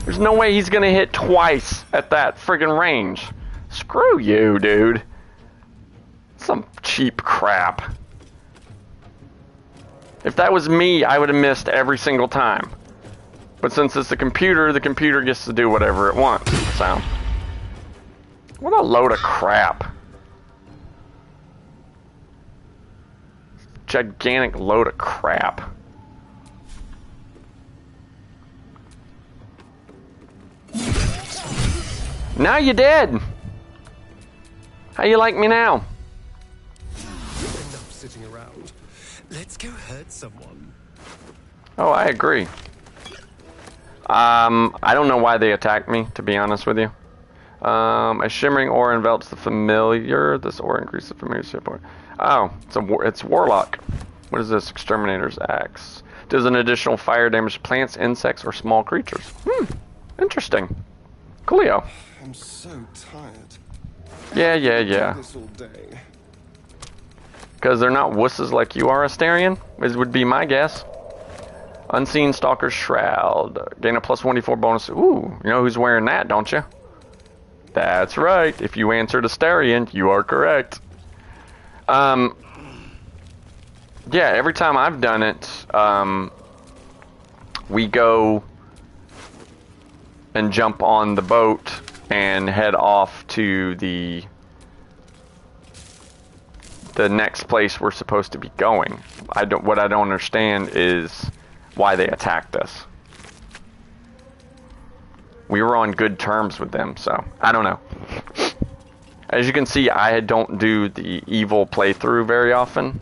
There's no way he's gonna hit twice at that friggin' range. Screw you, dude. Some cheap crap. If that was me, I would have missed every single time. But since it's the computer gets to do whatever it wants. So, what a load of crap. Gigantic load of crap. Now you're dead. How you like me now? Enough sitting around. Let's go hurt someone. Oh, I agree. I don't know why they attacked me, to be honest with you. A shimmering aura envelops the familiar. This aura increases the familiar support. Oh, it's Warlock. What is this? Exterminator's Axe. Does an additional fire damage to plants, insects, or small creatures. Interesting. Coolio. I'm so tired. Yeah. This all day. Because they're not wusses like you are, Astarian, would be my guess. Unseen Stalker's Shroud. Gain a plus 1d4 bonus. Ooh, you know who's wearing that, don't you? That's right. If you answered Astarian, you are correct. Yeah, every time I've done it, we go and jump on the boat and head off to the next place we're supposed to be going. What I don't understand is why they attacked us. We were on good terms with them, so I don't know. As you can see, I don't do the evil playthrough very often.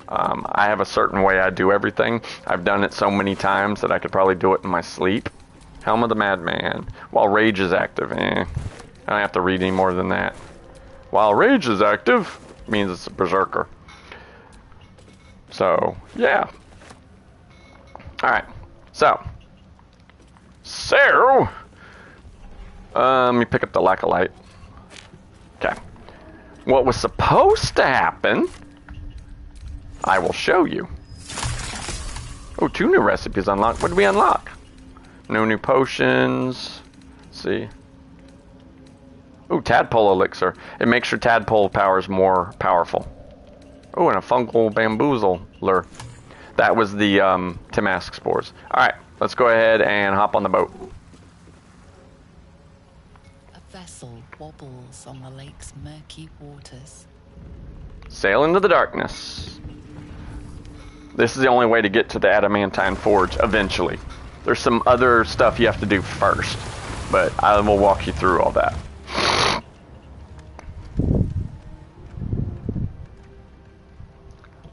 I have a certain way I do everything. I've done it so many times that I could probably do it in my sleep. Helm of the Madman. While rage is active. I don't have to read any more than that. While rage is active means it's a berserker. So, yeah. Alright. So, let me pick up the Laccolite. Okay. What was supposed to happen, I will show you. Oh, 2 new recipes unlocked. What did we unlock? No new potions. Let's see. Oh, tadpole elixir. It makes your tadpole powers more powerful. Oh, and a fungal bamboozler. That was the Timask spores. Alright, let's go ahead and hop on the boat. A vessel wobbles on the lake's murky waters. Sail into the darkness. This is the only way to get to the Adamantine Forge eventually. There's some other stuff you have to do first, but I will walk you through all that.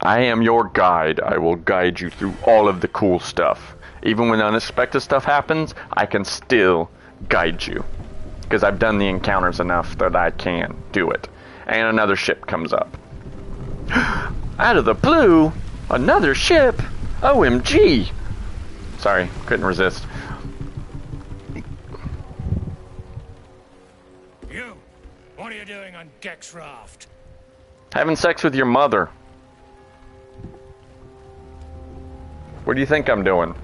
I am your guide. I will guide you through all of the cool stuff. Even when unexpected stuff happens, I can still guide you. Because I've done the encounters enough that I can do it. And another ship comes up. Out of the blue, another ship. OMG. Sorry, couldn't resist. You, what are you doing on Gek's raft? Having sex with your mother. What do you think I'm doing?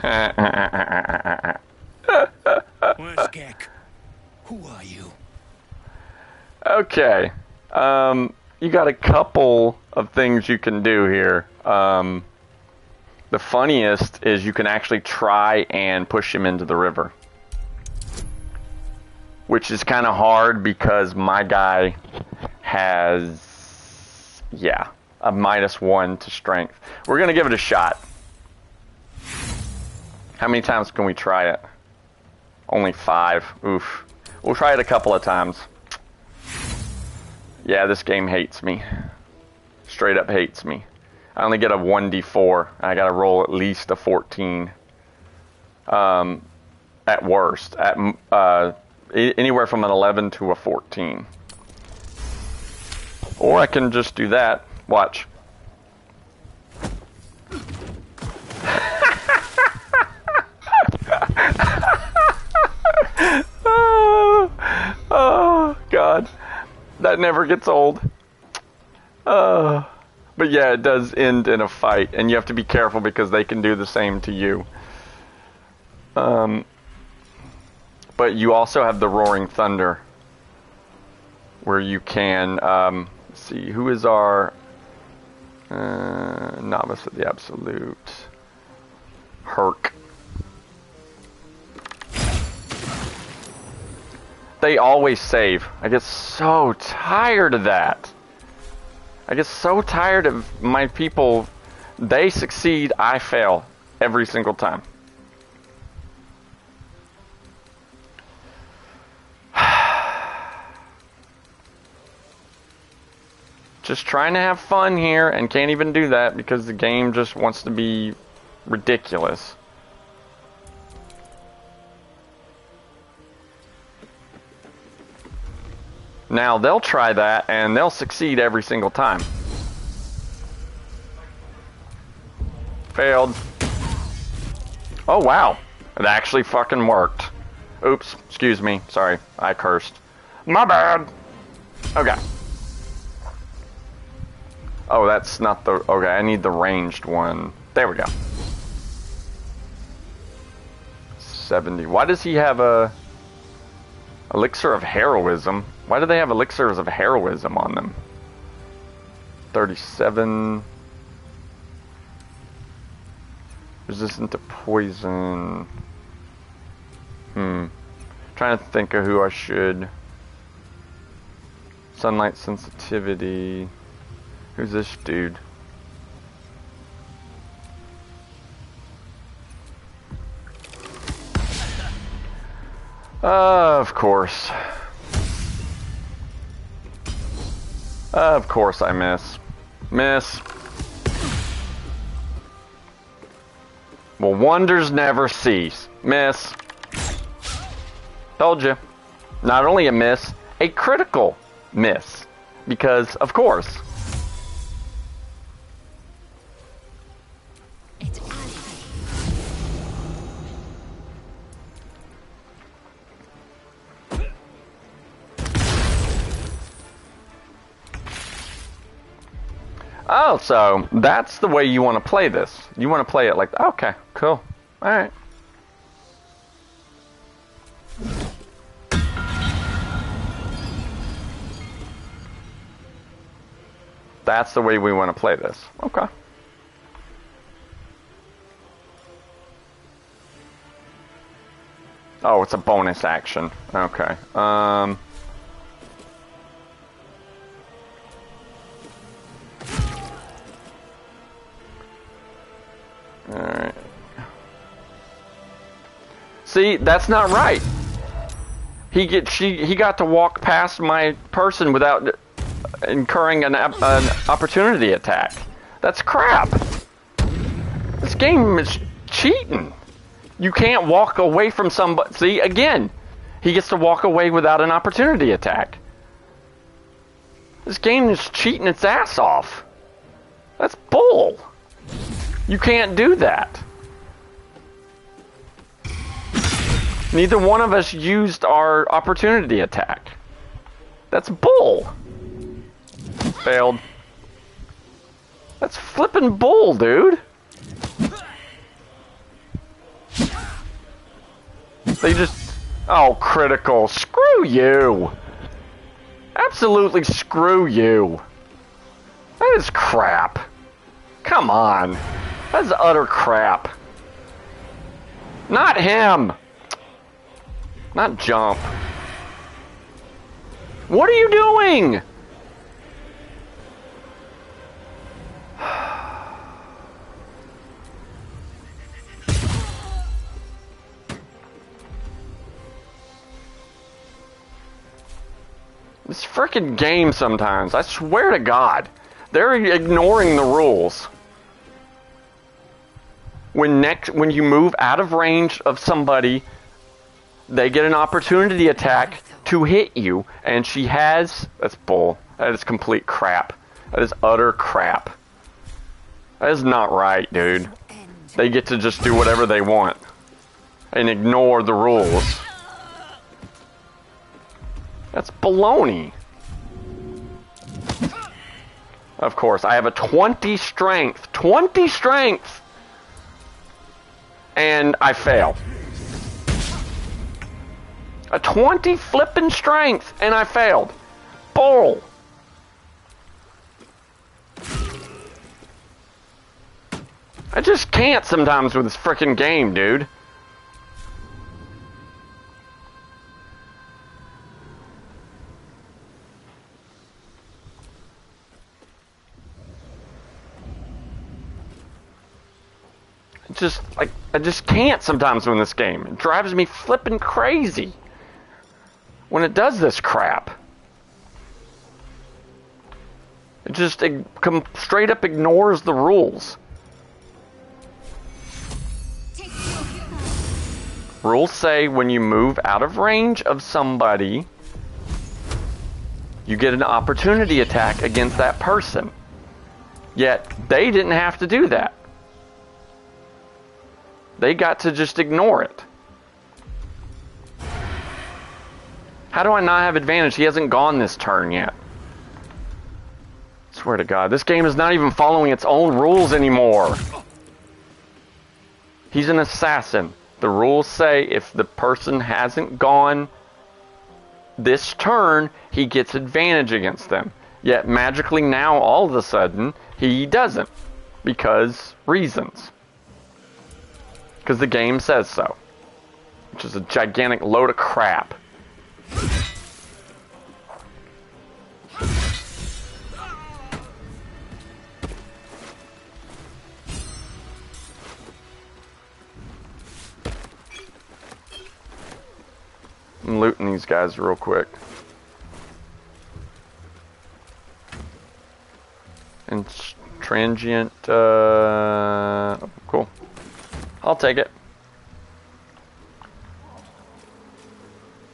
Where's Gek? Who are you? Okay. You got a couple of things you can do here. The funniest is you can actually try and push him into the river. Which is kind of hard because my guy has, yeah, a -1 to strength. We're going to give it a shot. How many times can we try it? Only 5. Oof. We'll try it a couple of times. Yeah, this game hates me. Straight up hates me. I only get a 1d4. I gotta roll at least a 14. At worst. At anywhere from an 11 to a 14. Or I can just do that. Watch. Oh, God. That never gets old. But yeah, it does end in a fight, and you have to be careful because they can do the same to you. But you also have the Roaring Thunder, where you can, let's see, who is our Novice of the Absolute? Herc. They always save. I get so tired of that. I get so tired of my people. They succeed, I fail every single time. Just trying to have fun here and can't even do that because the game just wants to be ridiculous. Now, they'll try that, and they'll succeed every single time. Failed. Oh, wow. It actually fucking worked. Oops, excuse me. Sorry, I cursed. My bad. Okay. Oh, that's not the... Okay, I need the ranged one. There we go. 70. Why does he have a... Elixir of Heroism? Why do they have Elixirs of Heroism on them? 37... Resistant to poison... Trying to think of who I should... Sunlight sensitivity... Who's this dude? Of course. Of course I miss. Miss. Well, wonders never cease. Miss. Told you. Not only a miss, a critical miss. Because, of course. Oh, so that's the way you want to play this. You want to play it like, okay, cool. Alright. That's the way we want to play this. Okay. Oh, it's a bonus action. Okay. Alright. See, that's not right. He got to walk past my person without incurring an opportunity attack. That's crap. This game is cheating. You can't walk away from somebody. See, again, he gets to walk away without an opportunity attack. This game is cheating its ass off. That's bull. You can't do that. Neither one of us used our opportunity attack. That's bull. Failed. That's flippin' bull, dude. They just... Oh, critical. Screw you. Absolutely screw you. That is crap. Come on. That is utter crap. Not him. Not jump. What are you doing? This frickin' game sometimes, I swear to God, they're ignoring the rules. When you move out of range of somebody, they get an opportunity attack to hit you, and she has... That's bull. That is complete crap. That is utter crap. That is not right, dude. They get to just do whatever they want and ignore the rules. That's baloney. Of course, I have a 20 strength. 20 strength! And I fail. A 20 flippin' strength, and I failed. Bull. I just can't sometimes with this frickin' game, dude. I just can't sometimes win this game. It drives me flippin' crazy when it does this crap. It just straight up ignores the rules. Rules say when you move out of range of somebody, you get an opportunity attack against that person. Yet, they didn't have to do that. They got to just ignore it. How do I not have advantage? He hasn't gone this turn yet. Swear to God, this game is not even following its own rules anymore. He's an assassin. The rules say if the person hasn't gone this turn, he gets advantage against them. Yet magically now, all of a sudden, he doesn't. Because reasons. Because the game says so. Which is a gigantic load of crap. I'm looting these guys real quick. And transient, cool. I'll take it.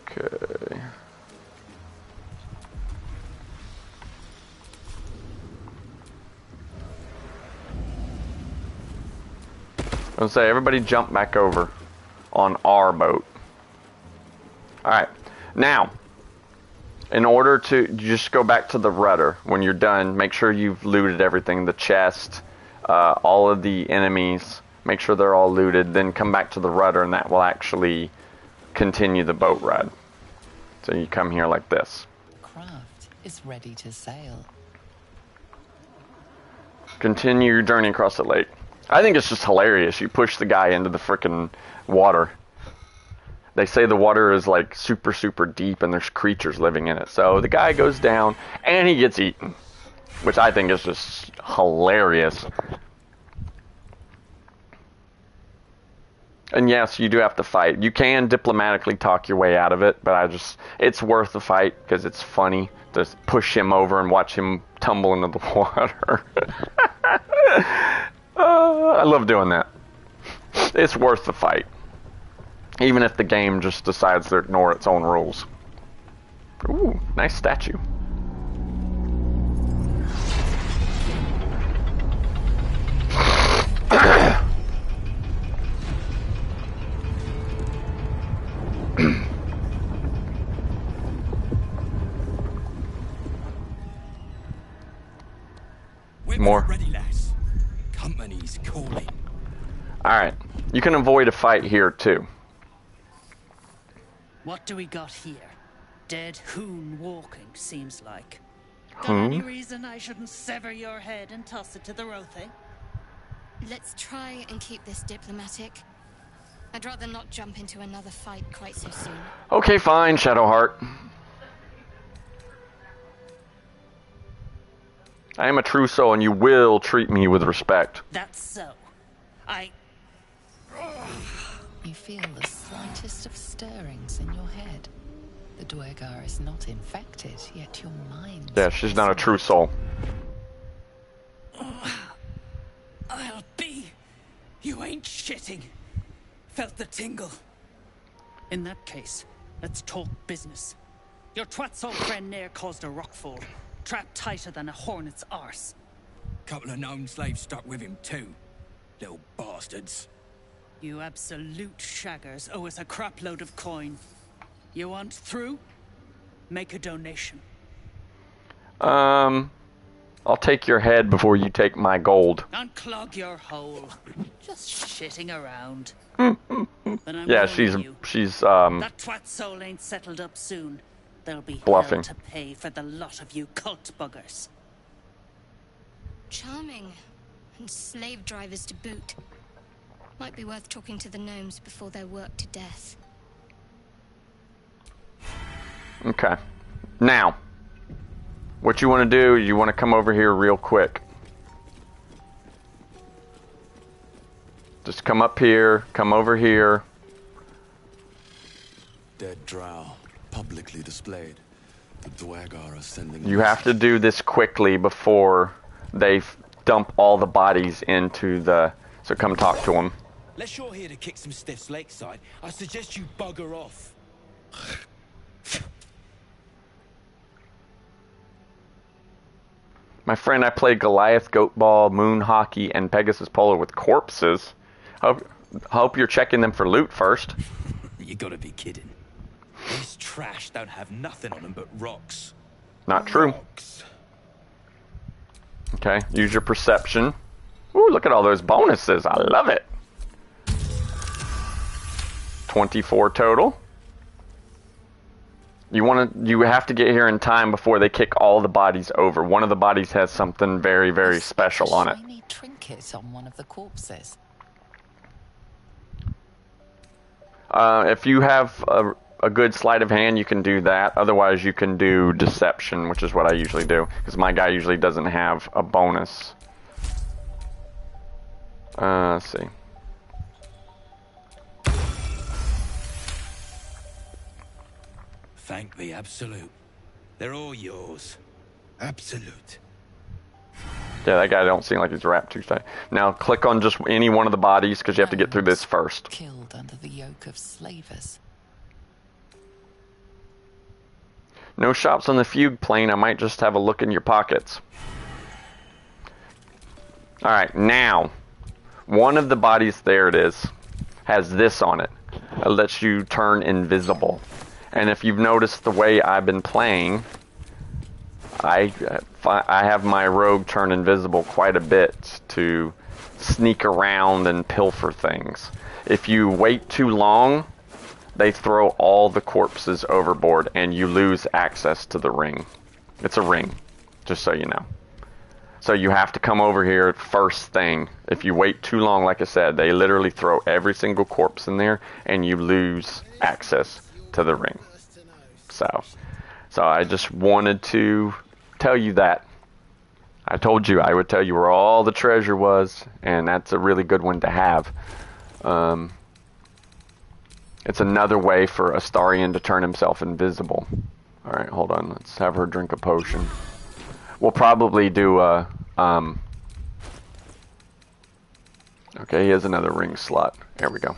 Okay. I'll say everybody jump back over on our boat. Alright, now, in order to just go back to the rudder, when you're done, make sure you've looted everything, the chest, all of the enemies, make sure they're all looted, then come back to the rudder and that will actually continue the boat ride. So you come here like this. Craft is ready to sail. Continue your journey across the lake. I think it's just hilarious. You push the guy into the frickin' water. They say the water is like super, super deep and there's creatures living in it. So the guy goes down and he gets eaten, which I think is just hilarious. And yes, you do have to fight. You can diplomatically talk your way out of it, but it's worth the fight because it's funny to push him over and watch him tumble into the water. I love doing that. It's worth the fight. Even if the game just decides to ignore its own rules. Ooh, nice statue. More. Ready, lass. Company's calling. Alright, you can avoid a fight here too. What do we got here? Dead hoon walking, seems like. Got Hoon? any reason I shouldn't sever your head and toss it to the Rothe? Let's try and keep this diplomatic. I'd rather not jump into another fight quite so soon. Okay, fine, Shadowheart. I am a true soul, and you will treat me with respect. That's so. You feel the slightest of stirrings in your head. The Dwegar is not infected, yet your mind... Yeah, she's not a true soul. I'll be. You ain't shitting. Felt the tingle. In that case, let's talk business. Your twat's old friend Nair caused a rockfall, trapped tighter than a hornet's arse. Couple of known slaves stuck with him too. Little bastards. You absolute shaggers owe us a crapload of coin. You want through? Make a donation. I'll take your head before you take my gold. Unclog your hole. Just shitting around. Yeah, she's That twat soul ain't settled up soon. There'll be bluffing. hell to pay for the lot of you cult buggers. Charming. And slave drivers to boot. Might be worth talking to the gnomes before they're worked to death. Okay. Now, what you want to do, you want to come over here real quick. Just come up here, come over here. Dead drow, publicly displayed. The Dwegar are sending... You have to do this quickly before they dump all the bodies into the... So come talk to them. Unless you're here to kick some stiffs lakeside, I suggest you bugger off. My friend, I played Goliath, Goat Ball, Moon Hockey, and Pegasus Polo with corpses. Hope you're checking them for loot first. You gotta be kidding. These trash don't have nothing on them but rocks. Not true. Okay, use your perception. Ooh, look at all those bonuses. I love it. 24 total. You have to get here in time before they kick all the bodies over. One of the bodies has something very, very special on it. Shiny trinket on one of the corpses. If you have a good sleight of hand, you can do that. Otherwise, you can do deception, which is what I usually do, because my guy usually doesn't have a bonus. Let's see. Thank the Absolute. They're all yours. Absolute. Yeah, that guy don't seem like he's wrapped too tight. Now click on just any one of the bodies, because you have to get through this first. Killed under the yoke of slavers. No shops on the fugue plane. I might just have a look in your pockets. Alright, now, one of the bodies, there it is, has this on it. It lets you turn invisible. And if you've noticed the way I've been playing, I have my rogue turn invisible quite a bit to sneak around and pilfer things. If you wait too long, they throw all the corpses overboard and you lose access to the ring. It's a ring, just so you know. So you have to come over here first thing. If you wait too long, like I said, they literally throw every single corpse in there and you lose access to the ring. So I just wanted to tell you that. I told you I would tell you where all the treasure was, and that's a really good one to have. It's another way for Astarion to turn himself invisible. Alright, hold on. Let's have her drink a potion. We'll probably do a... Okay, he has another ring slot. There we go.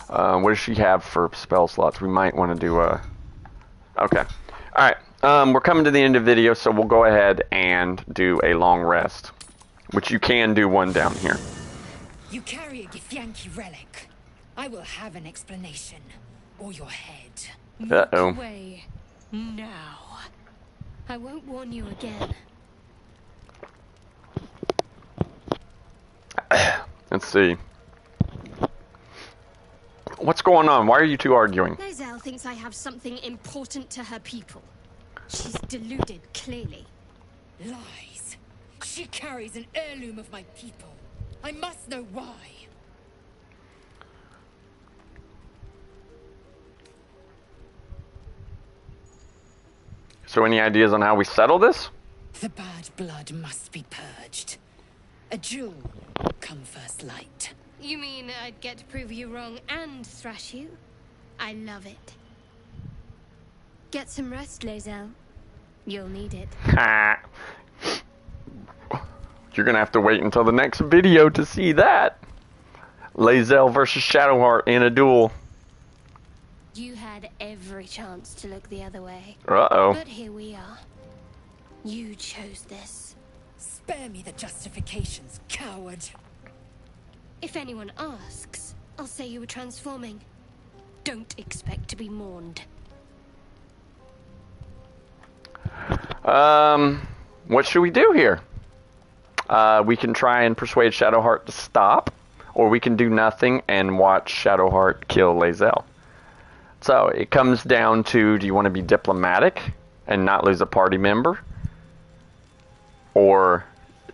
What does she have for spell slots? We might want to do a... Okay. Alright. We're coming to the end of the video, so we'll go ahead and do a long rest. Which you can do one down here. You carry a Githyanki relic. I will have an explanation. Or your head. Uh-oh. Make way now. I won't warn you again. Let's see. What's going on? Why are you two arguing? Lae'zel thinks I have something important to her people. She's deluded, clearly. Lies. She carries an heirloom of my people. I must know why. So any ideas on how we settle this? The bad blood must be purged. A jewel come first light. You mean I'd get to prove you wrong and thrash you? I love it. Get some rest, Lae'zel. You'll need it. You're gonna have to wait until the next video to see that. Lae'zel versus Shadowheart in a duel. You had every chance to look the other way. Uh-oh. But here we are. You chose this. Spare me the justifications, coward. If anyone asks, I'll say you were transforming. Don't expect to be mourned. What should we do here? We can try and persuade Shadowheart to stop, or we can do nothing and watch Shadowheart kill Lae'zel. So it comes down to, do you want to be diplomatic and not lose a party member? Or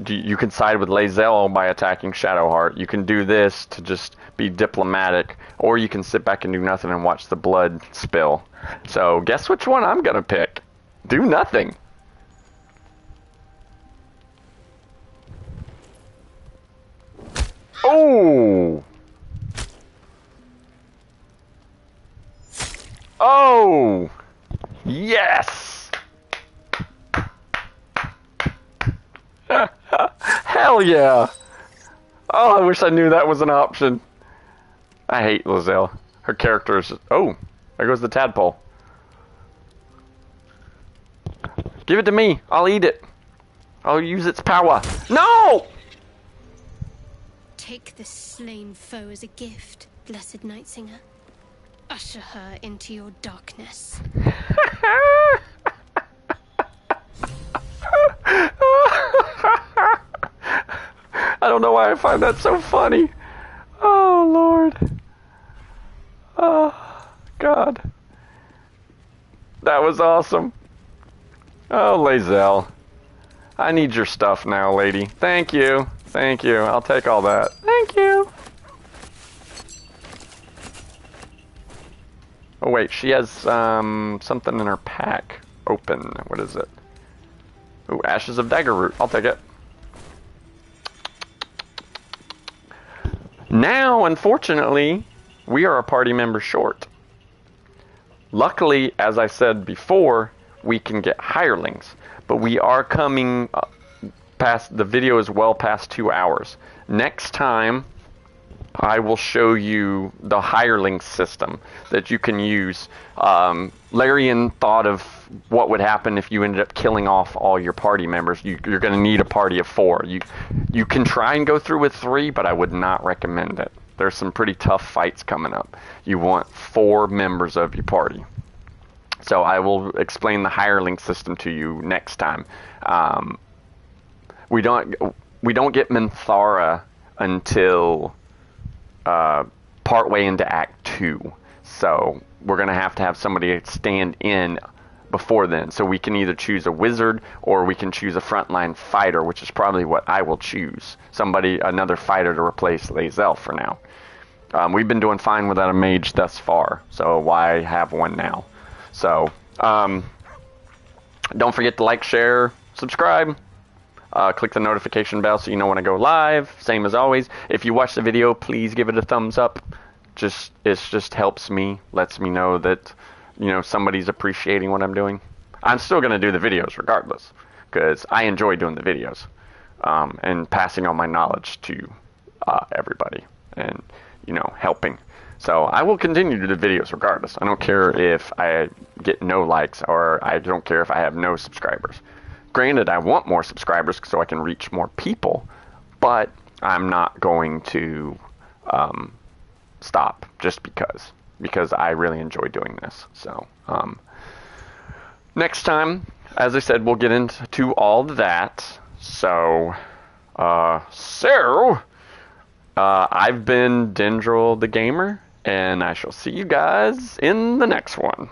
you can side with Lae'zel by attacking Shadowheart. You can do this to just be diplomatic, or you can sit back and do nothing and watch the blood spill. So guess which one I'm going to pick? Do nothing. Oh! Oh! Yes! Hell yeah! Oh, I wish I knew that was an option. I hate Lae'zel. Her character is... Oh! There goes the tadpole. Give it to me. I'll eat it. I'll use its power. No! Take this slain foe as a gift, blessed Night Singer. Usher her into your darkness. I don't know why I find that so funny. Oh, Lord. Oh, God. That was awesome. Oh, Lae'zel. I need your stuff now, lady. Thank you. Thank you. I'll take all that. Thank you. Oh, wait. She has something in her pack. Open. What is it? Ooh, Ashes of Dagger Root. I'll take it. Now, unfortunately, we are a party member short. Luckily, as I said before, we can get hirelings, but we are coming past, the video is well past 2 hours. Next time, I will show you the hireling system that you can use. Larian thought of what would happen if you ended up killing off all your party members. You're going to need a party of 4. You can try and go through with 3, but I would not recommend it. There's some pretty tough fights coming up. You want 4 members of your party. So I will explain the hireling system to you next time. We don't get Minthara until partway into Act 2. So we're going to have somebody stand in before then. So we can either choose a wizard or we can choose a frontline fighter, which is probably what I will choose. Another fighter to replace Lae'zel for now. We've been doing fine without a mage thus far, so why have one now? So, don't forget to like, share, subscribe. Click the notification bell so you know when I go live. Same as always. If you watch the video, please give it a thumbs up. It just helps me, lets me know that, somebody's appreciating what I'm doing. I'm still going to do the videos regardless, because I enjoy doing the videos, and passing on my knowledge to everybody, and, helping. So I will continue to do videos regardless. I don't care if I get no likes, or I don't care if I have no subscribers. Granted, I want more subscribers so I can reach more people, but I'm not going to stop just because I really enjoy doing this. So next time, as I said, we'll get into all that. So I've been Dendril the Gamer. And I shall see you guys in the next one.